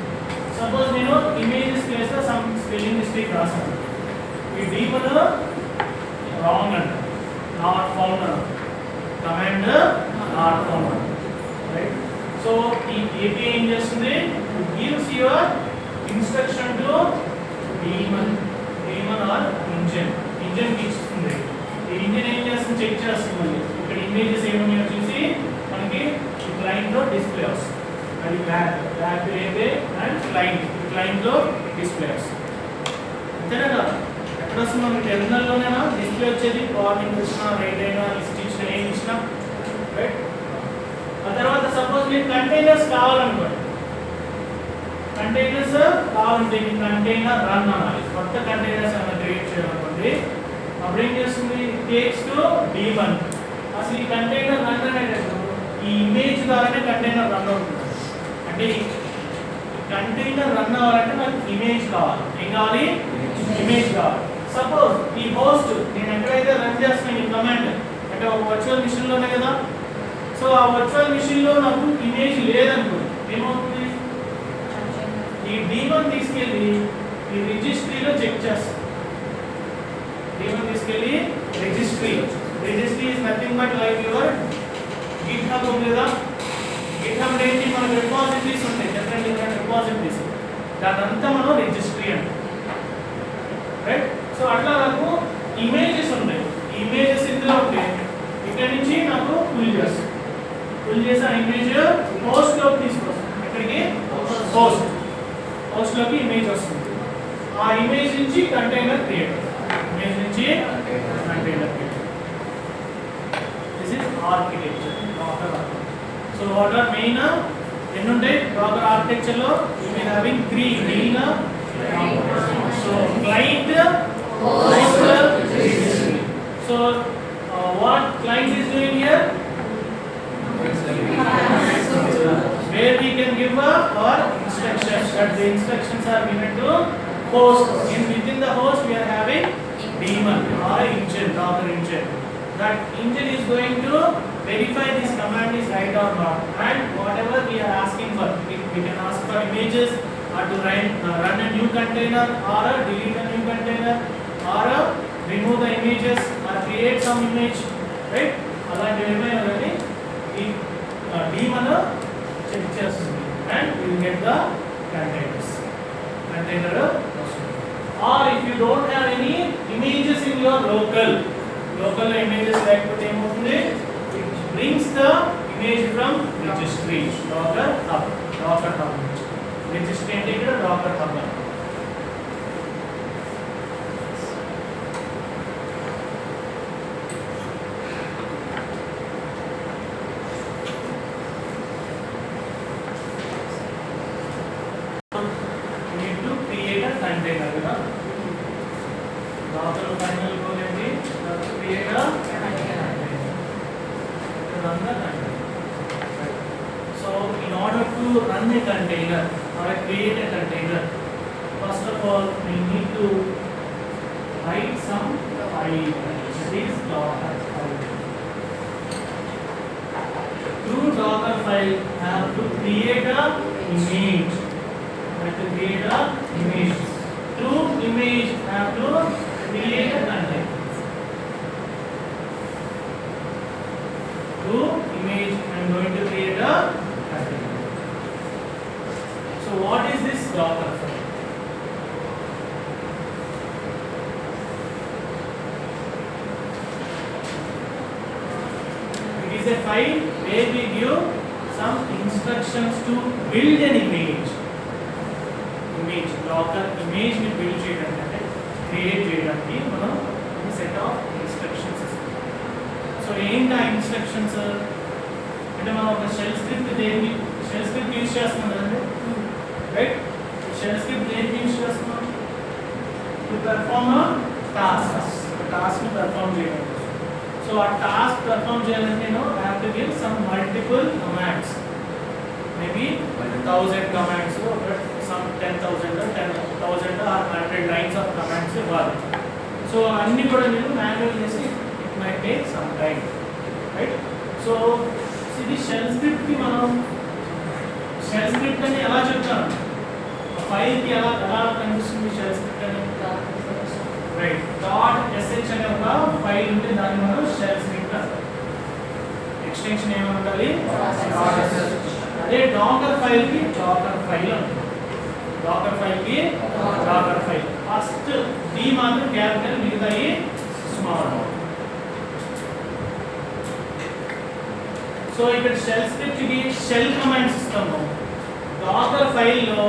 సపోజ్ నేను ఇమేజెస్ ప్లేస్లో సమ్ స్పెల్లింగ్ మిస్టేక్ రాసాను. ఈ daemon రాంగ్ అంట, నాట్ ఫౌండ్ అంట, కమాండ్ నాట్ ఫౌండ్ అంట, రైట్? సో ఈ API ఏం చేస్తుంది? Gives your instruction to daemon or engine కి ఇస్తుంది. ఈ ఇంజిన్ ఏం చేస్తుంది? చెక్ చేస్తుంది. ఇక్కడ ఇమేజెస్ ఏమున్నాయో చూసి మనకి ఈ క్లయింట్లో డిస్ప్లే వస్తుంది. అది బ్యాక్ అయితే అండ్ క్లయింట్లో డిస్ప్లే వస్తుంది. అంతేనా కదా? ఎక్కడ వస్తుంది? మనకి టెర్మినల్లోనేనా డిస్ప్లే వచ్చేది? వార్నింగ్ ఇచ్చినా, రైట్ అయినా, లిస్ట్ ఇచ్చినా, ఏం ఇచ్చినా, రైట్? ఆ తర్వాత సపోజ్ మీకు కంటైనర్స్ కావాలనుకోండి. కంటైనర్స్ కావాలంటే మీ కంటైనర్ రన్ అనాలి. కొత్త కంటైనర్స్ ఏమైనా క్రియేట్ చేయాలనుకోండి. అప్పుడు ఏం చేస్తుంది? Takes to daemon. అసలు ఈ కంటైనర్ రన్ అనేటప్పుడు ఈ ఇమేజ్ ద్వారానే కంటైనర్ రన్ అవుతుంది. అంటే ఈ కంటైనర్ రన్ అవ్వాలంటే నాకు ఇమేజ్ కావాలి. ఏం కావాలి? ఇమేజ్ కావాలి. సపోజ్ ఈ హోస్ట్ నేను ఎక్కడైతే రన్ చేస్తున్నాను ఈ కమాండ్ అంటే ఒక వర్చువల్ మిషన్ లోనే కదా. సో ఆ వర్చువల్ మిషన్ లో నాకు ఇమేజ్ లేదనుకోండి, ఏమవుతుంది? ఈ daemon తీసుకెళ్ళి ఈ రిజిస్ట్రీలో చెక్ చేస్తాను. daemon తీసుకెళ్ళి registry is nothing but like your GitHub ఉంది కదా. GitHub ఏంటి? మన రిపోజిటరీస్ ఉంటాయి, డిఫరెంట్ రిపోజిటరీస్. దానంతా మనం రిజిస్ట్రీ అంటాం, రైట్? సో అట్లా నాకు ఇమేజెస్ ఉంటాయి. ఈ ఇమేజెస్ ఇందులో ఉంటాయి. ఇక్కడ నుంచి నాకు ఫుల్ చేసి ఆ ఇమేజ్ హోస్ట్ లోకి తీసుకొస్తాను. ఎక్కడికి? హోస్ట్ లోకి ఇమేజ్ వస్తుంది. ఆ ఇమేజ్ నుంచి కంటైనర్ క్రియేట్ అవుతుంది. ఇమేజ్ నుంచి container create. This is architecture, Docker architecture. So what are main ఎన్ని ఉంటాయి డాకర్ ఆర్కిటెక్చర్ లో? You may having 3 main. So client, host, registry. So what client is doing here? Where we can give our instructions. that the instructions are given to host. Within the host we are having daemon or engine, Docker engine. That engine is going to verify this command is right or not, and whatever we are asking for, we can ask for images or to run a new container or delete a new container or remove the images or create some image, right? అలాంటివి already ఈ daemon check చేస్తుంది and we will get the container. Or if you don't have any images in your local images లేకపోతే ఏమవుతుంది, it brings the image from registry docker hub registry అంటే ఇక్కడ docker hub. need to create a container కదా, docker final goal ఏంటి, create a container, run the container. So in order to run a container or create a container, first of all we need to write some file, that is docker file. Through docker file I have to create a image. Through image I have to create a container. Through image I am going to create a container. So what is this docker file? It is a file where we give some instructions to build an image. Docker image ని build చేయడానికి అంటే create చేయడానికి మనం ఒక set of instructions ఇస్తాం. So ఏంటి ఆ instructions అంటే మనం ఒక షెల్ స్క్రిప్ట్ యూజ్ చేస్తున్నాం కదండి, రైట్? షెల్ స్క్రిప్ట్ దేనికి యూజ్ చేస్తున్నాం? టు పెర్ఫార్మ్ టాస్క్ ని పెర్ఫార్మ్ చేయడం. సో ఆ టాస్క్ పెర్ఫార్మ్ చేయాలంటే నేను I have to give some multiple commands, maybe 1000 commands, but some 10,000 or 10,000 or 100 lines of commands ఇవ్వాలి. సో అన్ని కూడా నేను మాన్యువల్ చేసి it might take some time, right? So ఇది షెల్ స్క్రిప్ట్ కి మనం షెల్ స్క్రిప్ట్ అని ఎలా చెప్తాను, ఫైల్ కి ఎలా కనిపిస్తుంది షెల్ స్క్రిప్ట్ అని, రైట్? .sh అనే ఒక ఫైల్ ఉంటే దాన్ని మనం షెల్ స్క్రిప్ట్ అంటాం. ఎక్స్టెన్షన్ ఏమని ఉండాలి? .sh. అదే డాకర్ ఫైల్ కి డాకర్ ఫైల్ అంటారు. డాకర్ ఫైల్ కి డాకర్ ఫైల్. ఫస్ట్ డి మాత్రం క్యాపిటల్, మిగతాయి స్మాల్. సో ఇక్కడ షెల్ స్క్రిప్ట్ కి షెల్ కమాండ్స్ ఇస్తాము. డాకర్ ఫైల్ లో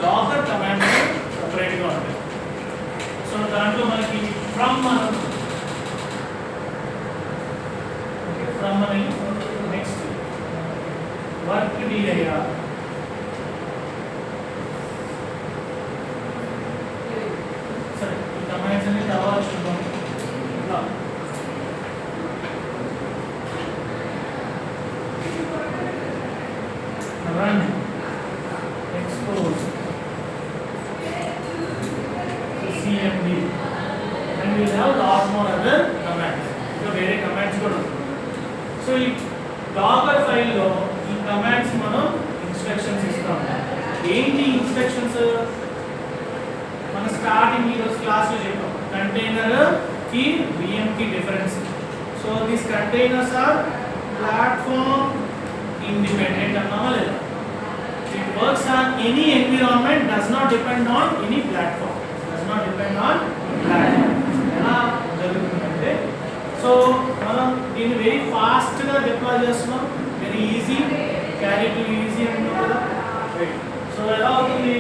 డాకర్ కమాండ్స్ సెపరేట్ గా ఉంటాయి. సో దాంట్లో మనకి ఫ్రమ్ అని నెక్స్ట్ వర్క్ dir, సరే ఈ కమాండ్స్ అన్ని తర్వాత చూద్దాం. run, expose, cmd, and we will have lot more other commands. So వేరే కమాండ్స్ కూడా ఉంటాయి. సో ఈ డాకర్ ఫైల్ లో ఈ కమాండ్స్ మనం ఇన్స్ట్రక్షన్స్ ఇస్తాం. ఏంటి ఇన్స్ట్రక్షన్స్? మన స్టార్టింగ్ ఈ రోజు క్లాస్ లో చెప్పాం కంటైనర్ కి VM కి difference. So this containers are platform independent అన్నామా లేదా? It works on any environment, does not depend on any platform. ఎలా జరుగుతుందంటే, సో మనం దీన్ని వెరీ ఫాస్ట్గా డిప్లాయ్ చేస్తున్నాం, very easy, carry to easy అంటున్నాం కదా, రైట్? సో ఎలా అవుతుంది?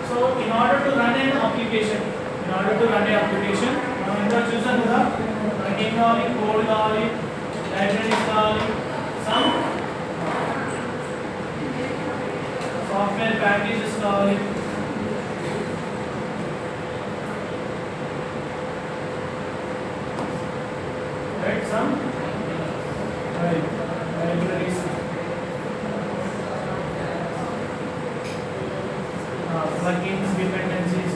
So in order to run A application మనం ఇంకా చూసాం కదా, మనకి ఏం కావాలి? కోడ్ కావాలి, లైబ్రరీస్ కావాలి, సమ్ సాఫ్ట్వేర్ ప్యాకేజెస్ కావాలి, right? Some libraries, plugins, dependencies.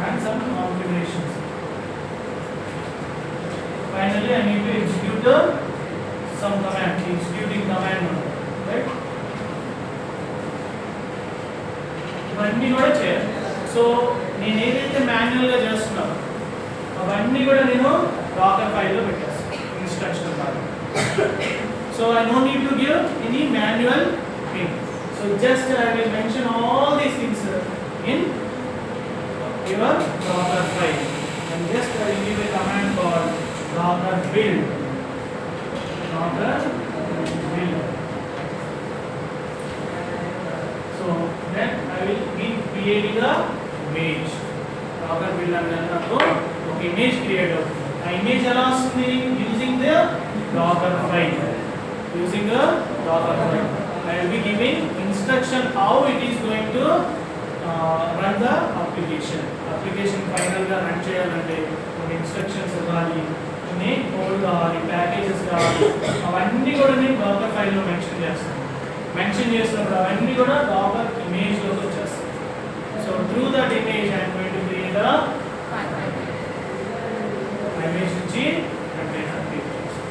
And some configurations. Finally, I need to execute some command, executing command, right? ఇవన్నీ కూడా చేయాలి. సో నేను ఏదైతే మాన్యువల్గా చేస్తున్నాను అవన్నీ కూడా నేను డాకర్ ఫైల్లో పెట్టేస్తాను ఇన్స్ట్రక్షన్ ద్వారా. So I know need to give any manual thing. So just I will mention all these things in your docker file, and just I will give a command called docker build. So then I will be creating a image. Docker build annapo oka image create avutundi. A image ela vastundi using the docker file. Using a docker file, I will be giving instruction how it is going to run the application. Application final గా run చేయాలంటే కొన్ని instructions ఇవ్వాలి, కొన్ని code కావాలి, packages కావాలి. అవన్నీ కూడా నేను డాకర్ ఫైల్లో మెన్షన్ చేస్తాను. మెన్షన్ చేసినప్పుడు అవన్నీ కూడా డాకర్ ఇమేజ్ లోకి వచ్చేస్తాయి. So through that image I'm going to create a image నుంచి కంటైనర్ క్రియేట్ చేస్తాను.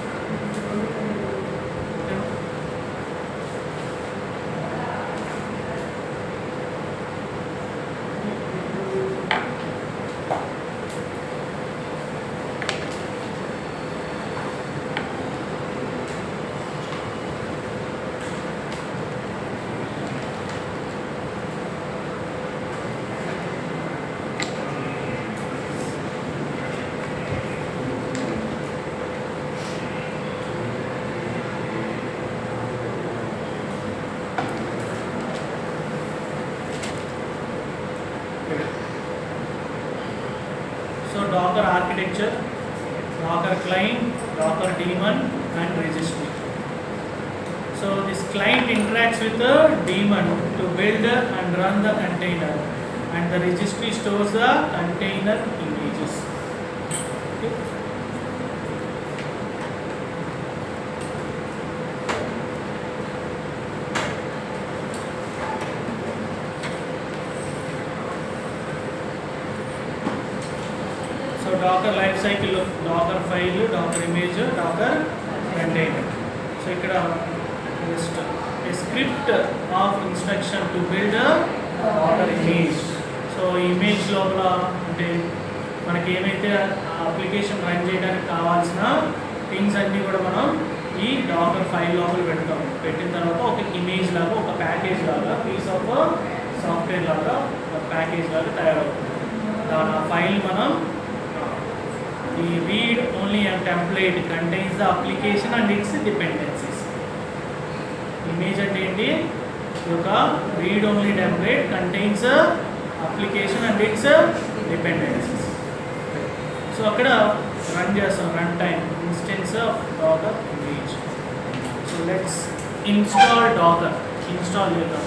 So Docker architecture, Docker client, Docker daemon and registry. So this client interacts with the daemon to build and run the container, and the registry stores the container images. Okay. So Docker lifecycle, Docker file, Docker image, Docker container. So ikkada just a script of instruction to build a Docker image. So image లోపల అంటే మనకి ఏమైతే application run చేయడానికి కావాల్సిన things అన్నీ కూడా మనం ఈ డాకర్ ఫైల్ లోపల పెడతాం. పెట్టిన తర్వాత ఒక ఇమేజ్ లాగా, ఒక ప్యాకేజ్ లాగా, పీస్ ఆఫ్ సాఫ్ట్వేర్ లాగా, ఒక ప్యాకేజ్ లాగా తయారవుతుంది. దాని ఆ ఫైల్ మనం the read only and template contains the application and its dependencies. Image అంటే ఏంటి? ఒక read only template contains a application and its dependencies. So అక్కడ రన్ చేస్తాం run time instance of Docker image. So let's install Docker. Install చేద్దాం.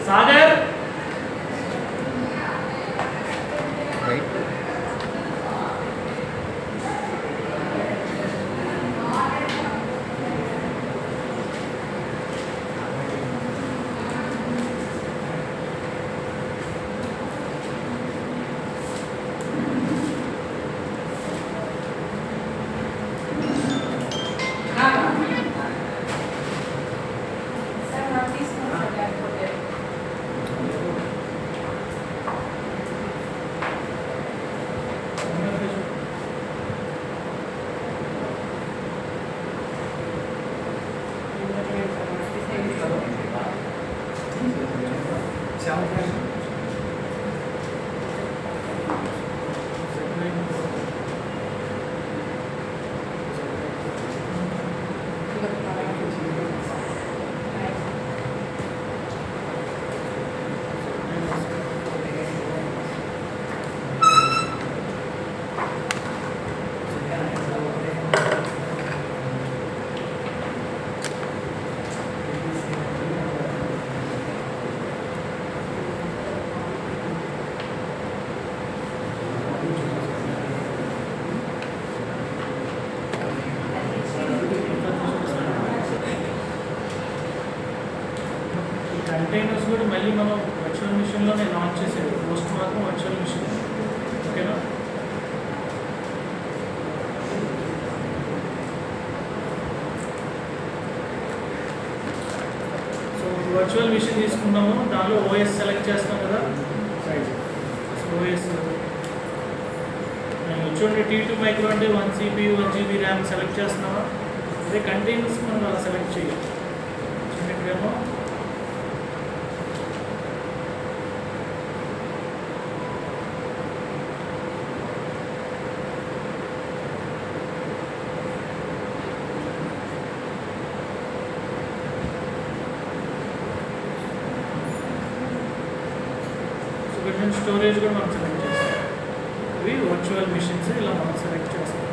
Sagar right. Containers కూడా మళ్ళీ మనం virtual మిషన్లో నేను లాంచ్ చేసేది, పోస్ట్ మాత్రం వర్చువల్ మిషన్. ఓకేనా? సో వర్చువల్ మిషన్ తీసుకున్నాము, దానిలో ఓఎస్ సెలెక్ట్ చేస్తాం కదా, ఓఎస్ చూడండి. T2 మైక్రో అంటే 1 CPU 1 GB ర్యామ్ సెలెక్ట్ చేస్తున్నామా, అదే కంటైనర్స్ మనం అలా సెలెక్ట్ చేయాలి. చిన్నకేమో స్టోరేజ్ కూడా మనం సెలెక్ట్ చేస్తాం. ఇవి వర్చువల్ మిషన్స్ ఇలా మనం సెలెక్ట్ చేస్తాం.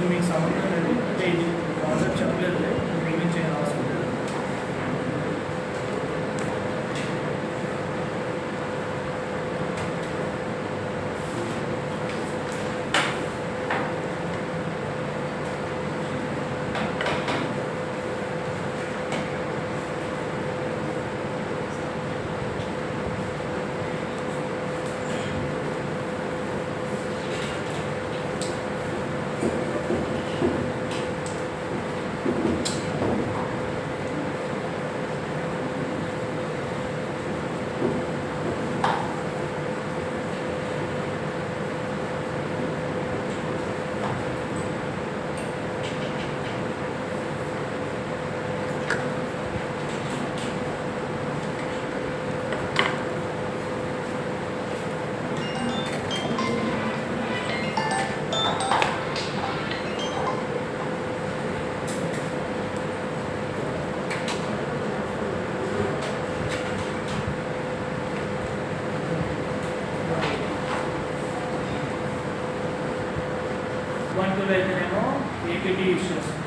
మీకు సంబంధం లేదు అంటే ఇది కాన్సెప్ట్ చెప్పలేదు, ఏమేమి చేయాలి అవసరం లేదు. Ubuntu అయితేనేమో apt యూస్ చేస్తాం,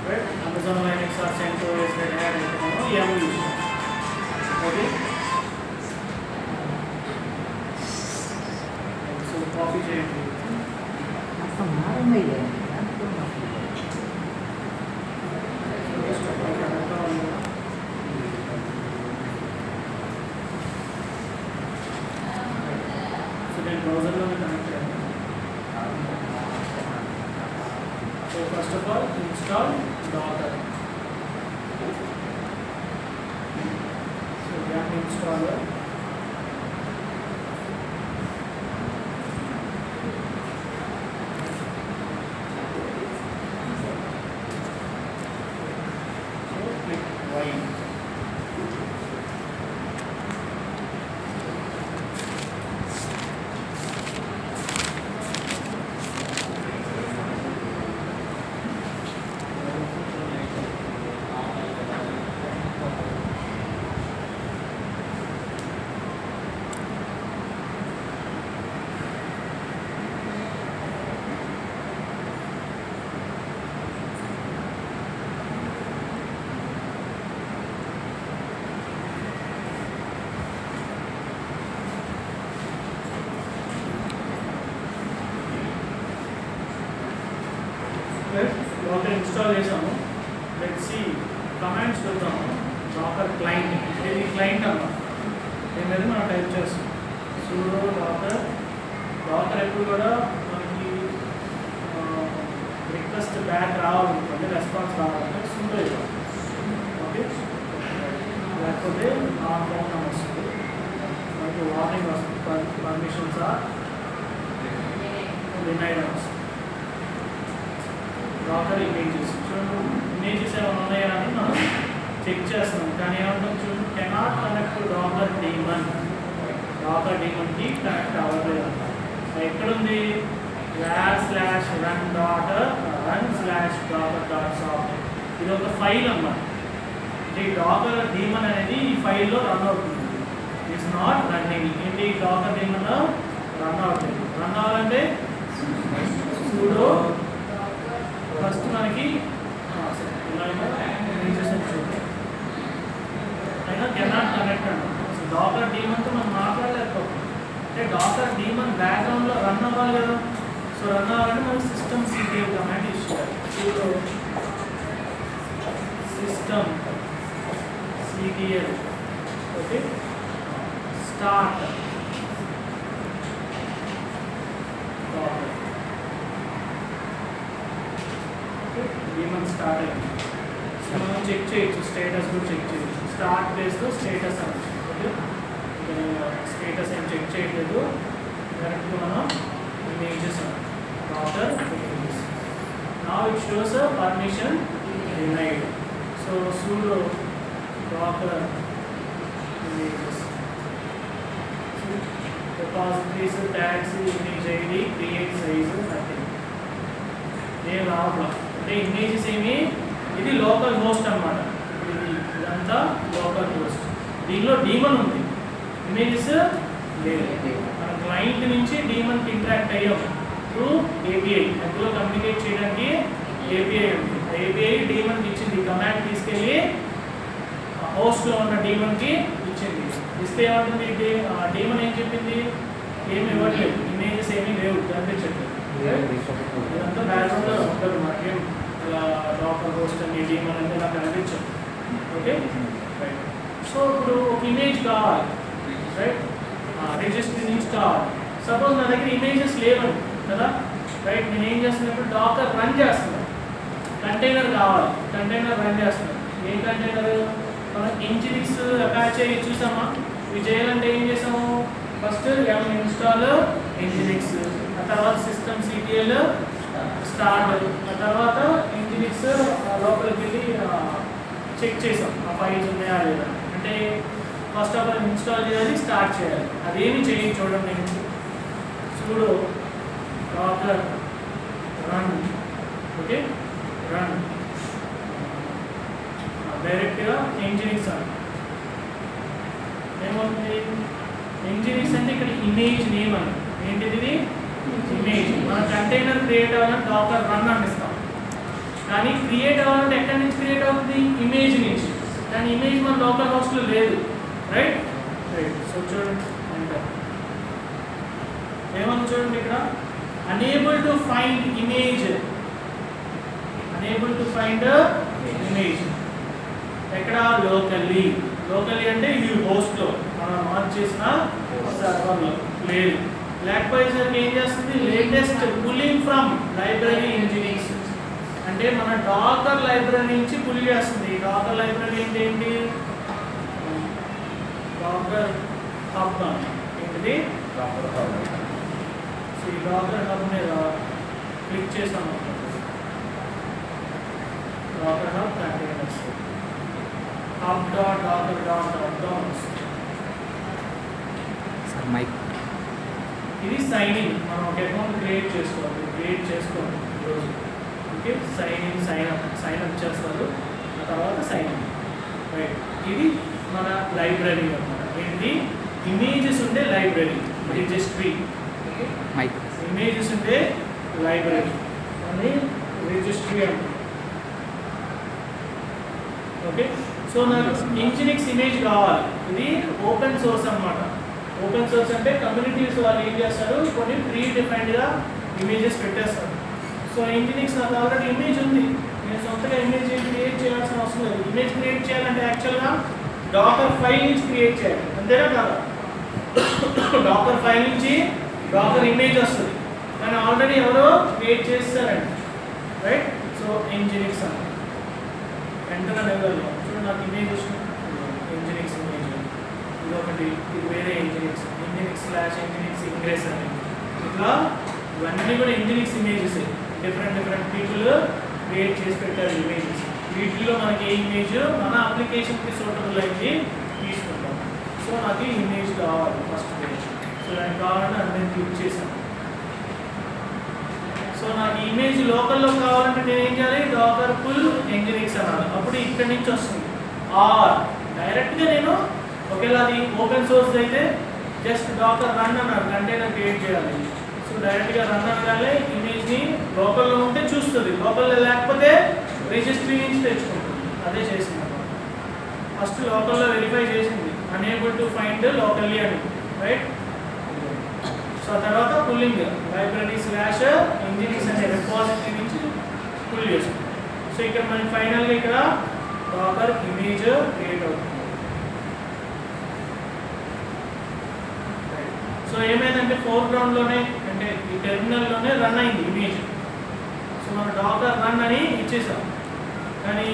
right? Amazon Linux or CentOS Red Hat అయితేనేమో YAML యూస్ చేస్తాం. ఓకే, సో కాపీ చేయండి. అసలు మారమయ్యే సో నేను బ్రౌజర్లో కనెక్ట్ చేయాలి. So first of all install Docker. So yum installer. So click Y. Docker install చేసాము. లెట్స్ సీ కమాండ్స్ చూద్దాము. Docker client, ఇది క్లయింట్ అన్నమాట. దీని మీద మనం టైప్ చేస్తాం sudo docker ఎప్పుడు కూడా మనకి రిక్వెస్ట్ బ్యాక్ రావాలనుకోండి, రెస్పాన్స్ రావాలంటే sudo ఇవ్వాలి. ఓకే, లేకపోతే నా ఫోన్ నెంబర్ వస్తుంది, మనకి వార్నింగ్ వస్తుంది, పర్మిషన్స్ ఆర్ డినైడ్ వస్తుంది. Docker ఇమేజెస్, చూడండి ఇమేజెస్ ఏమైనా ఉన్నాయా అని మనం చెక్ చేస్తున్నాం. కానీ ఏమంటాం చూడండి, cannot connect Docker daemon. Docker daemonకి కనెక్ట్ అవ్వలేదు. ఎక్కడుంది? /run/docker.soft. ఇది ఒక ఫైల్ అన్నమాట. ఈ Docker daemon అనేది ఈ ఫైల్లో రన్ అవుతుంది. It's not running. ఏంటి Docker daemon రన్ అవుతుంది. రన్ అవ్వాలంటే sudo ఫస్ట్ మనకి అయినా కెనాట్ కనెక్ట్ అన్నాం. సో డాకర్ డీమన్తో మనం మాట్లాడలేకపోతాం. అంటే డాకర్ డీమన్ బ్యాక్గ్రౌండ్లో రన్ అవ్వాలి కదా. సో రన్ అవ్వాలంటే మనం సిస్టమ్ ctl కమాండ్ యూస్ చేయాలి. sudo system ctl. Okay, start Docker. Daemon start అయింది. సో మనం చెక్ చేయొచ్చు, స్టేటస్ కూడా చెక్ చేయొచ్చు. స్టార్ట్ ప్లేస్లో స్టేటస్ అనొచ్చు. ఓకే, స్టేటస్ ఏం చెక్ చేయట్లేదు, డైరెక్ట్గా మనం images Docker images. Now it shows a permission denied. So sudo Docker images. Repositories, tags, image ID, create size, nothing. ఏం రావట్లా. అంటే ఇమేజెస్ ఏమి, ఇది లోకల్ హోస్ట్ అన్నమాట. ఇదంతా లోకల్ హోస్ట్. దీనిలో డీమన్ ఉంది, ఇమేజెస్ లేదు. మన క్లయింట్ నుంచి డీమన్కి ఇంటరాక్ట్ అయ్యాం త్రూ API. అందులో కమ్యూనికేట్ చేయడానికి API ఉంది. API డీమన్కి ఇచ్చింది, కమాండ్ తీసుకెళ్ళి హోస్ట్లో ఉన్న డీమన్కి ఇచ్చింది. ఇస్తే ఏమంటుంది, డీమన్ ఏం చెప్పింది, ఏమి ఇవ్వట్లేదు, ఇమేజెస్ ఏమీ లేవు, కనిపించట్లేదు. ఇదంతా బ్యాక్గ్రౌండ్లో ఉంటుంది, మనకేం ఇలా Docker హోస్ట్ అని డీమన్ అంటే నాకు కనిపించదు. Okay, right. సో ఇప్పుడు ఒక ఇమేజ్ కావాలి, రైట్? Register install. సపోజ్ నా దగ్గర ఇమేజెస్ లేవండి కదా, రైట్? నేను ఏం చేస్తున్నప్పుడు Docker రన్ చేస్తున్నాను, కంటైనర్ కావాలి, కంటైనర్ రన్ చేస్తున్నాను. A container? మనం Nginx అపాచే చూసామా? ఇవి చేయాలంటే ఏం చేసాము, ఫస్ట్ yum ఇన్స్టాల్ Nginx, ఆ తర్వాత సిస్టమ్ ctl స్టార్ట్, ఆ తర్వాత Nginx లోపలికి వెళ్ళి చెక్ చేసాం ఆ ఫైల్స్ ఉన్నాయా లేదా. అంటే ఫస్ట్ ఆఫ్ ఆల్ ఇన్స్టాల్ చేయాలి, స్టార్ట్ చేయాలి. అదేమి చేయండి, చూడండి. నేను sudo docker run, okay, run డైరెక్ట్గా Nginx అని ఏమవుతుంది. Nginx అంటే ఇక్కడ ఇమేజ్ నేమ్ అని, ఏంటిది? ఇమేజ్. మన కంటైనర్ క్రియేట్ అవ్వాలంటే డాకర్ రన్ అని ఇస్తాం, కానీ క్రియేట్ అవ్వాలంటే ఎక్కడి నుంచి క్రియేట్ అవుతుంది? ఇమేజ్ నుంచి. కానీ ఇమేజ్ మన లోకల్ హోస్ట్లో లేదు, రైట్? రైట్. సో చూడండి ఎంటర్ ఏమని చూడండి ఇక్కడ, unable to find image, unable to find image ఎక్కడ? లోకల్లీ. లోకల్లీ అంటే ఇది హోస్ట్లో మనం మార్క్ చేసిన సర్వర్లో లేదు. లేకపోయేసరికి ఏం చేస్తుంది? Latest pulling from library nginx అంటే మన డాకర్ లైబ్రరీ నుంచి పుల్ చేస్తుంది. డాకర్ లైబ్రరీ అంటే ఏంటి? డాకర్ హబ్ ఏంటిది? ఈ డాకర్ హబ్ మీద క్లిక్ చేసాము, Docker Hub containers hub dot Docker dot hub dot. ఇది సైన్ ఇన్. మనం ఒక అకౌంట్ క్రియేట్ చేసుకోవాలి ఈరోజు. Okay, sign in sign up చేస్తారు, ఆ తర్వాత సైన్ ఇన్, రైట్? ఇది మన లైబ్రరీ అన్నమాట. ఏంటి? ఇమేజెస్ ఉండే లైబ్రరీ, రిజిస్ట్రీ. ఇమేజెస్ ఉండే లైబ్రరీ అని రిజిస్ట్రీ అంటారు. ఓకే, సో నాకు ఇంజినిక్స్ ఇమేజ్ కావాలి. ఇది ఓపెన్ సోర్స్ అన్నమాట. ఓపెన్ సోర్స్ అంటే కమ్యూనిటీస్ వాళ్ళు ఏం చేస్తారు, కొన్ని ప్రీ డిఫైన్డ్గా ఇమేజెస్ పెట్టేస్తారు. సో ఇంజినిక్స్ నాకు ఆల్రెడీ ఇమేజ్ ఉంది, నేను సొంతగా ఇమేజ్ క్రియేట్ చేయాల్సిన అవసరం లేదు. ఇమేజ్ క్రియేట్ చేయాలంటే యాక్చువల్గా డాకర్ ఫైల్ నుంచి క్రియేట్ చేయాలి, అంతేనా కాదా? డాకర్ ఫైల్ నుంచి డాకర్ ఇమేజ్ వస్తుంది, కానీ ఆల్రెడీ ఎవరో క్రియేట్ చేస్తారండి, రైట్? సో ఇంజినిక్స్ అని వెంటనే లెవెల్లో చూడండి, నాకు ఇమేజ్ వస్తుంది. ఇంజినిక్స్ ఇమేజ్ ఇది ఒకటి, ఇది వేరే ఇంజినిక్స్ స్లాష్ ఇంజినిక్స్ ఇంగ్రెస్ అని. ఇట్లా ఇవన్నీ కూడా Nginx images. Different people create చేసి పెట్టారు ఇమేజెస్. వీటిలో మనకి ఏ ఇమేజ్ మన అప్లికేషన్కి సూటబుల్ అయింది తీసుకుంటాం. సో నాకు ఈ ఇమేజ్ కావాలి ఫస్ట్ పేజ్. సో దానికి కావాలంటే నేను క్లిక్ చేశాను. సో నాకు ఇమేజ్ లోకల్లో కావాలంటే నేను ఏం చేయాలి? డాకర్ పుల్ ఇంజినిక్స్ అనాలి, అప్పుడు ఇక్కడి నుంచి వస్తుంది. ఆర్ డైరెక్ట్గా నేను ఒకవేళ అది ఓపెన్ సోర్స్ అయితే జస్ట్ డాకర్ రన్ అన్నారు, కంటైనర్ క్రియేట్ చేయాలి. సో డైరెక్ట్గా రన్ అనగానే ఇమేజ్ని లోకల్లో ఉంటే చూస్తుంది, లోకల్లో లేకపోతే రిజిస్ట్రీ నుంచి తెచ్చుకుంటుంది. అదే చేసింది అన్నమాట. ఫస్ట్ లోకల్లో వెరిఫై చేసింది, అనేబుల్ టు ఫైండ్ లోకల్లీ అని, రైట్? సో ఆ తర్వాత పుల్లింగ్ లైబ్రరీ స్లాష్ ఇంజినిక్స్ అనే రిపాజిటరీ నుంచి పుల్ చేస్తుంది. సో ఇక్కడ మనకి ఫైనల్గా ఇక్కడ డాకర్ ఇమేజ్ క్రియేట్ అవుతుంది. సో ఏమైందంటే ఫోర్గ్రౌండ్లోనే అంటే ఈ టెర్మినల్లోనే రన్ అయింది ఇమేజ్. సో మనం డాకర్ రన్ అని ఇచ్చేసాం, కానీ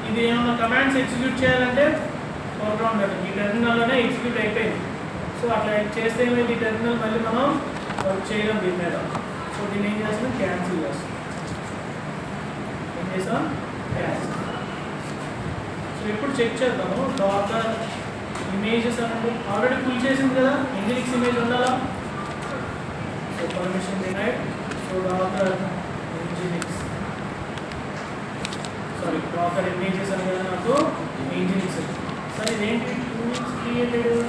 ఇది ఏమన్నా కమాండ్స్ ఎగ్జిక్యూట్ చేయాలంటే ఫోర్గ్రౌండ్ ఈ టెర్మినల్లోనే ఎగ్జిక్యూట్ అయిపోయింది. సో అట్లా చేస్తే ఏమైంది, ఈ టెర్మినల్ మళ్ళీ మనం వర్క్ చేయడం దీని మీద. సో దీన్ని ఏం చేస్తాం? క్యాన్సిల్ చేస్తాం. ఏం చేస్తాం? క్యాన్సిల్. సో ఇప్పుడు చెక్ చేద్దాము. డాకర్ ఇమేజెస్ అనేది ఆల్రెడీ ఫుల్ చేసింది కదా, ఇంజినిక్స్ ఇమేజ్ ఉండాలా? So permission denied. So Docker nginx Docker images అని కదా నాకు ఇంజినిక్స్. సరే ఇదేంటి 2 weeks created?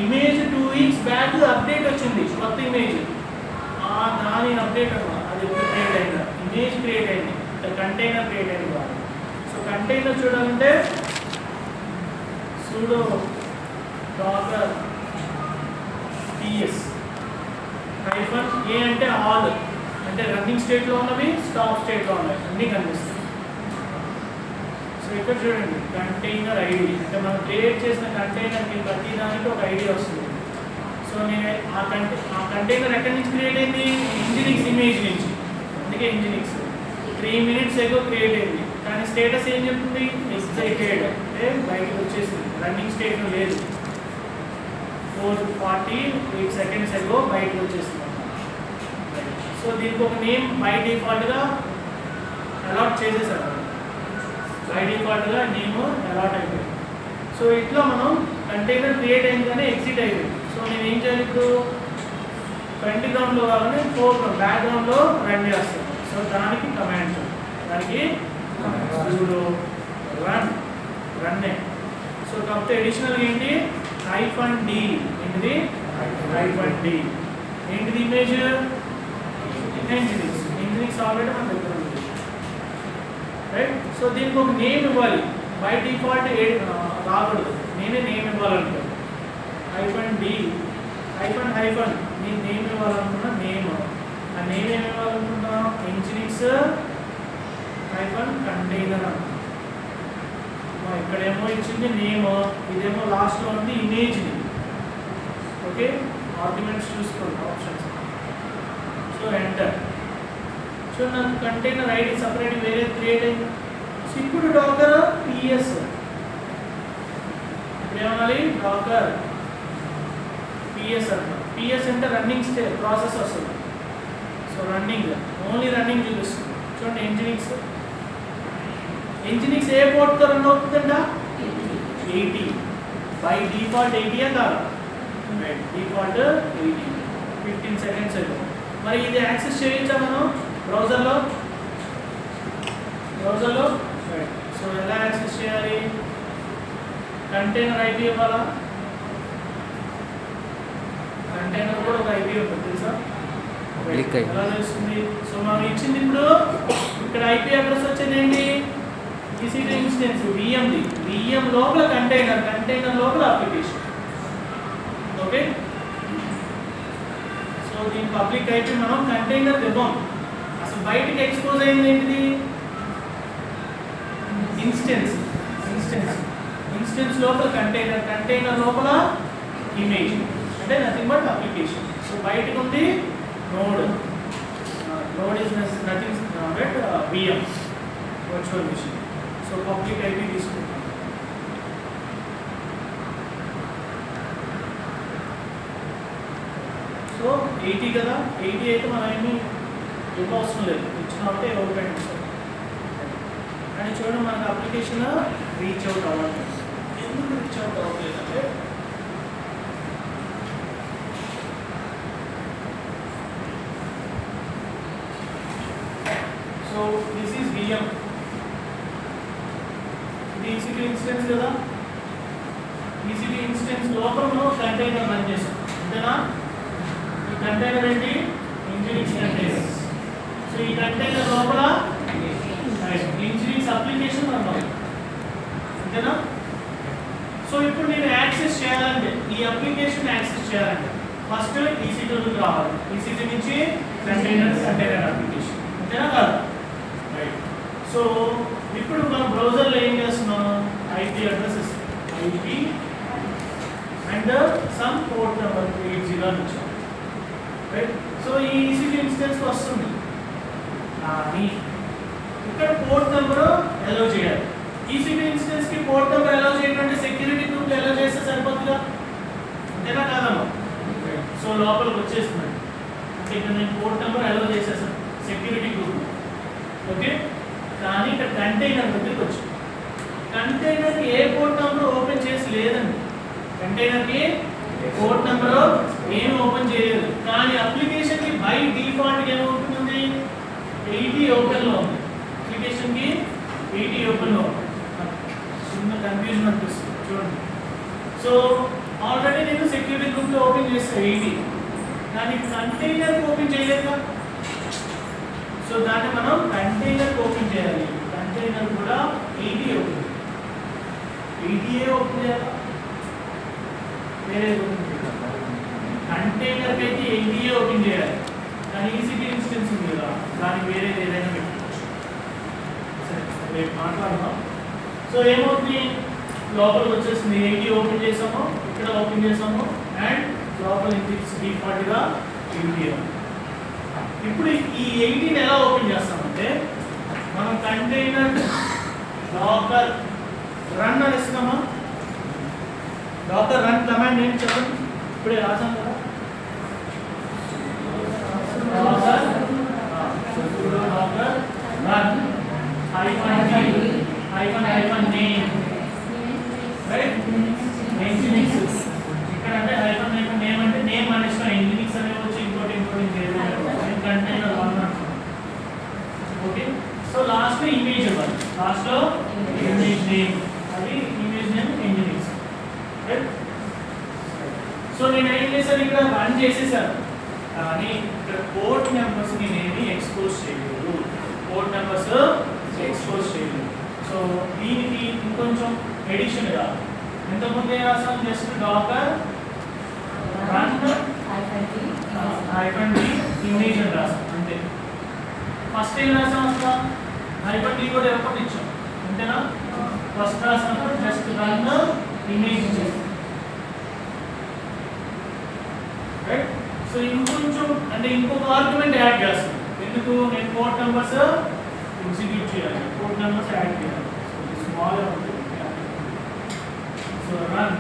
Image 2 weeks back update వచ్చింది, కొత్త ఇమేజ్. దాని అప్డేట్ అన్నమాట. అది క్రియేట్ అయిందా? ఇమేజ్ క్రియేట్ అయింది, కంటైనర్ క్రియేట్ అయింది కాదు. సో కంటైనర్ చూడాలంటే sudo docker ps hyphen A అంటే ఆల్, అంటే రన్నింగ్ స్టేట్లో ఉన్నవి, స్టాప్ స్టేట్లో ఉన్నవి అన్నీ కనిపిస్తాయి. సో ఇక్కడ చూడండి కంటైనర్ ఐడి, అంటే మనం క్రియేట్ చేసిన కంటైనర్కి ప్రతి దానికి ఒక ఐడి వస్తుంది. సో నేను ఆ కంటైనర్ ఎక్కడి నుంచి క్రియేట్ అయింది? ఇంజినిక్స్ ఇమేజ్ నుంచి. అందుకే ఇంజినిక్స్ 3 minutes ago క్రియేట్ అయింది, కానీ స్టేటస్ ఏం చెప్తుంది? ఎగ్జైటెడ్, అంటే బయటకు వచ్చేసింది, రన్నింగ్ స్టేట్లో లేదు. 4:48 seconds ago బయటకు వచ్చేసింది. సో దీనికి ఒక నేమ్ బై డిఫాల్ట్గా అలాట్ చేసేసారు, బై డిఫాల్ట్గా నేమ్ అలాట్ అయిపోయింది. సో ఇట్లా మనం కంటైనర్ క్రియేట్ అయింది కానీ ఎగ్జిట్ అయిపోయింది. సో నేను ఏం చేయాలి ఇప్పుడు? ఫ్రంట్ గ్రౌండ్లో కావాలని ఫోర్గ్రౌండ్ బ్యాక్గ్రౌండ్లో రన్ చేస్తాను. సో దానికి కమాండ్, దానికి sudo రన్. సో కాకపోతే అడిషనల్ ఏంటి? -d ఏంటిది? Hyphen D. ఏంటిది ఇమేజ్? ఇంజనీరింగ్స్. ఇంజనీరింగ్స్ ఆల్రెడీ మన దగ్గర ఉంది, రైట్? సో దీనికి ఒక నేమ్ ఇవ్వాలి. బై డిఫాల్ట్ రాకూడదు, నేనే నేమ్ ఇవ్వాలనుకోండి. హైఫన్ డి హైఫన్ హైఫన్ నేను నేమ్ ఇవ్వాలనుకున్నా నేమ్. ఆ నేమ్ ఏమి ఇవ్వాలనుకున్నా? Engineerings hyphen container. ఇక్కడేమో ఇచ్చింది నేమ్, ఇదేమో లాస్ట్లో ఉంది ఇమేజ్ని. ఓకే, ఆర్గ్యుమెంట్స్ చూసుకోండి ఆప్షన్స్. So enter. సో నాకు కంటైనర్ ఐడి సపరేట్ వేరే క్రియేట్ అయింది. సో ఇప్పుడు డాకర్ పిఎస్, ఇప్పుడు ఏమనాలి? డాకర్ పిఎస్ అంట. పిఎస్ అంటే రన్నింగ్ ప్రాసెస్ వస్తుంది. సో రన్నింగ్, ఓన్లీ రన్నింగ్ చూపిస్తుంది. చూడండి ఇంజనీరింగ్స్. ఇంజనీరింగ్స్ ఏ పోర్ట్తో రన్ అవుతుందంట? 80. బై డిఫాల్ట్ 80 కాదు, డిఫాల్ట్ 80. 15 సెకండ్స్ అయ్యి. మరి ఇది యాక్సెస్ చేయొచ్చా మనం బ్రౌజర్లో? సో ఎలా యాక్సెస్ చేయాలి? కంటైనర్ ఐపీ ఇవ్వాలా? కంటైనర్ కూడా ఒక ఐపీ ఉంటుంది తెలుసా? ఎలా తెలుస్తుంది? సో మనం ఇచ్చింది ఇప్పుడు ఇక్కడ ఐపీ అడ్రస్ వచ్చేది ఏంటి? ఈసీ2 ఇన్స్టెన్స్ విఎంది. విఎం లోపల కంటైనర్, కంటైనర్ లోపల అప్లికేషన్. ఓకే, సో దీని పబ్లిక్ ఐపీ మనం కంటైనర్ ఇవ్వం. అసలు బయటికి ఎక్స్పోజ్ అయింది ఏంటిది? ఇన్స్టెన్స్. ఇన్స్టెన్స్ లోపల కంటైనర్, కంటైనర్ లోపల ఇమేజ్, అంటే నథింగ్ బట్ అప్లికేషన్. సో బయటకు ఉంది node. Node is nothing but VM, virtual machine. So public IP తీసుకుంటాం. సో 80 కదా, 80 అయితే మనం ఏమి ఇవ్వవసరం లేదు, ఇచ్చినట్టే ఓపెన్ చేస్తాం. కానీ చూడండి మనకు అప్లికేషన్ రీచ్ అవుట్ అవ్వాలి. ఎందుకు రీచ్ అవుట్ అవ్వలేదంటే సో దిస్ ఈజ్ విఎం. ఇది ఈసీ2 ఇన్స్టెన్స్ కదా. ఈసీ2 ఇన్స్టెన్స్ లోపల మనం కంటైనర్ రన్ చేస్తాం, అంతేనా? ఈ కంటైనర్ ఏంటి? Engineerings container. సో ఈ కంటైనర్ లోపల ఇంజనీరింగ్స్ అప్లికేషన్ రన్ అవుతుంది, అంతేనా? సో ఇప్పుడు నేను యాక్సెస్ చేయాలంటే, ఈ అప్లికేషన్ యాక్సెస్ చేయాలంటే ఫస్ట్ ఈసీ2 నుంచి రావాలి. ఈసీ2 నుంచి కంటైనర్ అప్లికేషన్, అంతేనా కాదు? రైట్. సో ఇప్పుడు మనం బ్రౌజర్లో ఏం చేస్తున్నాం? ఐపీ అడ్రస్ ఇస్తాం, IP and sum port number 80 అని ఇచ్చాం, రైట్? సో ఈ ఈసీ2 ఇన్స్టెన్స్ వస్తుంది, కానీ ఇక్కడ పోర్ట్ నెంబర్ అలౌ చేయాలి. ఈసీ2 ఇన్స్టెన్స్ కి పోర్ట్ నెంబర్ అలౌ చేయడం అంటే సెక్యూరిటీ గ్రూప్ అలౌ చేస్తే సరిపోతుందా? అంతేనా కాదమ్మా? సో లోపలికి వచ్చేస్తుంది, అంటే ఇక్కడ నేను పోర్ట్ నెంబర్ అలౌ చేసేసాను సెక్యూరిటీ గ్రూప్. ఓకే, కానీ ఇక్కడ కంటైనర్ దగ్గరికి వచ్చి కంటైనర్కి ఏ పోర్ట్ నెంబర్ ఓపెన్ చేసి లేదండి. కంటైనర్కి పోర్ట్ నెంబర్ ఏమి ఓపెన్ చేయలేదు, కానీ అప్లికేషన్కి బై డిఫాల్ట్ ఏమవుతుంది? 80 ఓపెన్లో ఉంది. అప్లికేషన్కి 80 ఓపెన్లో ఉంది. చిన్న కన్ఫ్యూజన్ అనిపిస్తుంది చూడండి. సో ఆల్రెడీ నేను సెక్యూరిటీ గ్రూప్లో ఓపెన్ చేస్తాను 80, కానీ కంటైనర్కి ఓపెన్ చేయలేదు. సో దాన్ని మనం కంటైనర్ ఓపెన్ చేయాలి. కంటైనర్ కూడా 80 ఓపెన్, 80 ఓపెన్ చేయాలి, వేరే కంటైనర్కి అయితే 80 ఓపెన్ చేయాలి. కానీ ఈసీ2 ఇన్స్టెన్స్ ఉంది కదా, దానికి వేరేది ఏదైనా పెట్టుకోవచ్చు. సరే రేపు మాట్లాడదాం. సో ఏమవుతుంది? లోపలికి వచ్చేసింది, 80 ఓపెన్ చేసాము, ఇక్కడ ఓపెన్ చేసాము, అండ్ లోపల డిఫాల్ట్గా 80. ఇప్పుడు ఈ 80ని ఎలా ఓపెన్ చేస్తామంటే, మనం కంటైనర్ డాకర్ రన్ అని ఇస్తామా? డాకర్ రన్ కమాండ్ ఏంటి చెప్పండి, ఇప్పుడే రాసాం కదా. Docker run hyphen name, right? Nginx ఇక్కడ అంటే హైఫన్ నేమ్ అంటే నేమ్ అనేసి ఇంజనీరింగ్స్ అనేవి వచ్చి ఇంకోటి కంటైనర్ వన్ అంటున్నాం. ఓకే, సో లాస్ట్ ఇమేజ్ ఇవ్వాలి. లాస్ట్లో ఇమేజ్ నేమ్, అది image name nginx, right? So నేను ఏం చేశాను, ఇక్కడ రన్ చేసేసాను, కానీ ఇక్కడ పోర్ట్ నెంబర్స్ నేనేమి ఎక్స్పోజ్ చేయలేదు, పోర్ట్ నెంబర్స్ ఎక్స్పోజ్ చేయలేదు. సో దీనికి ఇంకొంచెం ఎడిషన్ గా ఎంతమంది రాసాం, just Docker run -d image అని రాసాం అంతే. ఫస్ట్ ఏం రాసాం అసలు, -d కూడా ఎప్పుడు ఇచ్చాం అంతేనా. ఫస్ట్ రాసినప్పుడు జస్ట్ రన్ ఇమేజ్ చేస్తాం, రైట్. సో ఇంకొంచెం అంటే ఇంకొక ఆర్గ్యుమెంట్ యాడ్ చేస్తాం, ఎందుకు నేను పోర్ట్ నెంబర్స్ ఎగ్జిక్యూట్ చేయాలి, పోర్ట్ నెంబర్స్ యాడ్ చేయాలి. స్మాల్ ఉంటుంది, సో రన్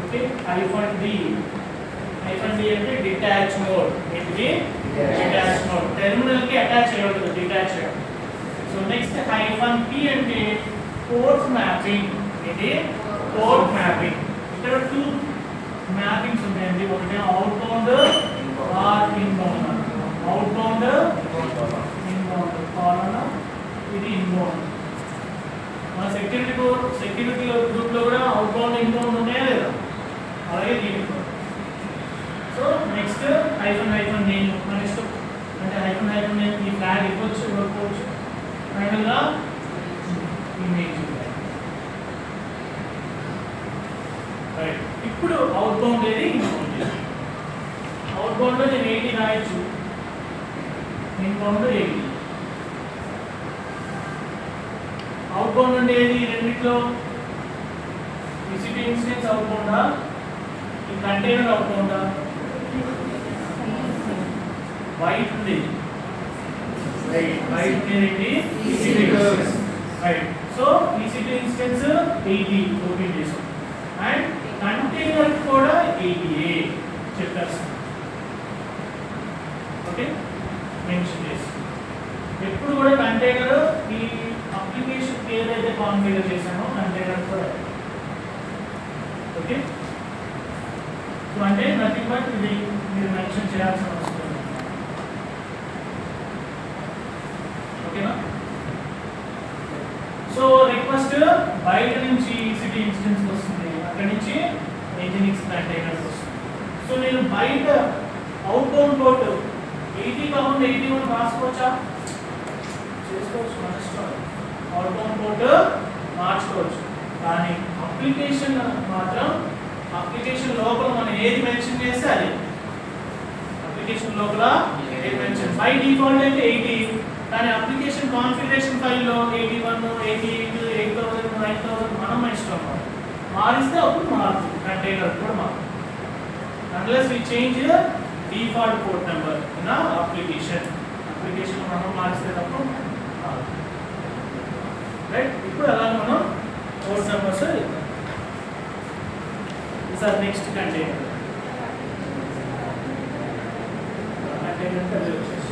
ఓకే -d అంటే డిటాచ్ మోడ్, ఏంటిది డిటాచ్ మోడ్, టెర్మినల్ కి అటాచ్ చేయకూడదు, డిటాచ్ చేయాలి. సో నెక్స్ట్ -p అంటే పోర్ట్ మ్యాపింగ్, ఇది పోర్ట్ మ్యాపింగ్. ఇక్కడ 2 మ్యాపింగ్స్ ఉంటాయండి, ఒకటి outbound or inbound, outbound inbound కావాలన్నా ఇది ఇన్బౌండ్. మన సెక్యూరిటీ గ్రూప్ లో కూడా అవుట్ బౌండ్ ఇన్బౌండ్ ఉన్నాయా లేదా, అలాగే దీనికి. సో నెక్స్ట్ -, నేను మన ఇష్టం, అంటే -, ఈ ఫ్లాగ్ ఇవ్వచ్చు ఇవ్వకపోవచ్చు, ఫైనల్గా ఇమేజ్. రైట్, ఇప్పుడు అవుట్ బౌండ్ ఏది, ఇన్బౌండ్ ఏది. అవుట్ బౌండ్ లో నేను 80 రాయొచ్చు, ఇన్బౌండ్ 80. అవుట్ బౌండ్ అంటే ఏది, రెండిట్లో విజిట్ ఇన్స్టెన్స్ అవుట్ బౌండా, ఈ కంటైనర్ అవుట్ బౌండా. వైట్ ఉంది, వైట్ ఉండేది right. So EC2 instance 80 open చేసాం, అండ్ కంటైనర్ కూడా 80A చెప్పేస్తాం, ఓకే మెన్షన్ చేసి. ఎప్పుడు కూడా కంటైనర్ ఈ అప్లికేషన్ ఏదైతే కాన్ఫిగర్ చేశామో కంటైనర్ కూడా, ఓకే. సో అంటే నథింగ్ బట్ ఇది మీరు మెన్షన్ చేయాల్సిన అవసరం లేదు, ఓకేనా. సో రిక్వెస్ట్ బయట నుంచి EC2 ఇన్స్టెన్స్ వస్తుంది, అక్కడి నుంచి Nginx కంటైనర్స్ వస్తుంది. సో నేను బయట అవుట్ బౌండ్ పోర్ట్ 80 కాకుండా 81 రాసుకోవచ్చా, చేసుకోవచ్చు, మన ఇష్టం. అవుట్ బౌండ్ పోర్ట్ మార్చుకోవచ్చు, కానీ అప్లికేషన్ మాత్రం అప్లికేషన్ లోపల మనం ఏది మెన్షన్ చేస్తే అది, అప్లికేషన్ లోపల ఏది మెన్షన్ బై డిఫాల్ట్ అయితే 80, కానీ అప్లికేషన్ కాన్ఫిగరేషన్ ఫైల్లో 81, 88, 8000, 9000 మనం ఇష్టం, మారిస్తే అప్పుడు మారుతుంది, కంటైనర్ కూడా మారుతుంది. unless we change the default port number in a application మనం మార్చితే తప్ప రైట్. ఇప్పుడు అలా మనం port numbers sir next container వచ్చేసి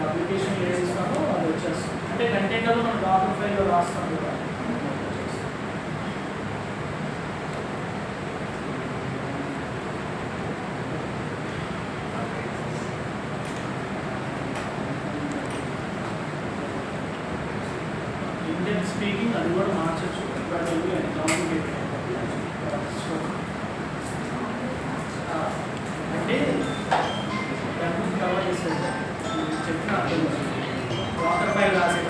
అప్లికేషన్ ఏది ఇస్తామో అది వచ్చేస్తాం, అంటే కంటైనర్లో మనం డాక్యుమెంట్ ఫైల్లో రాస్తాం కదా. ఇండియన్ స్పీకింగ్ అది కూడా మార్చచ్చు, అంటే దాన్ని కవర్ చేసేది చెప్పిన వాటర్ ఫైల్ రాసే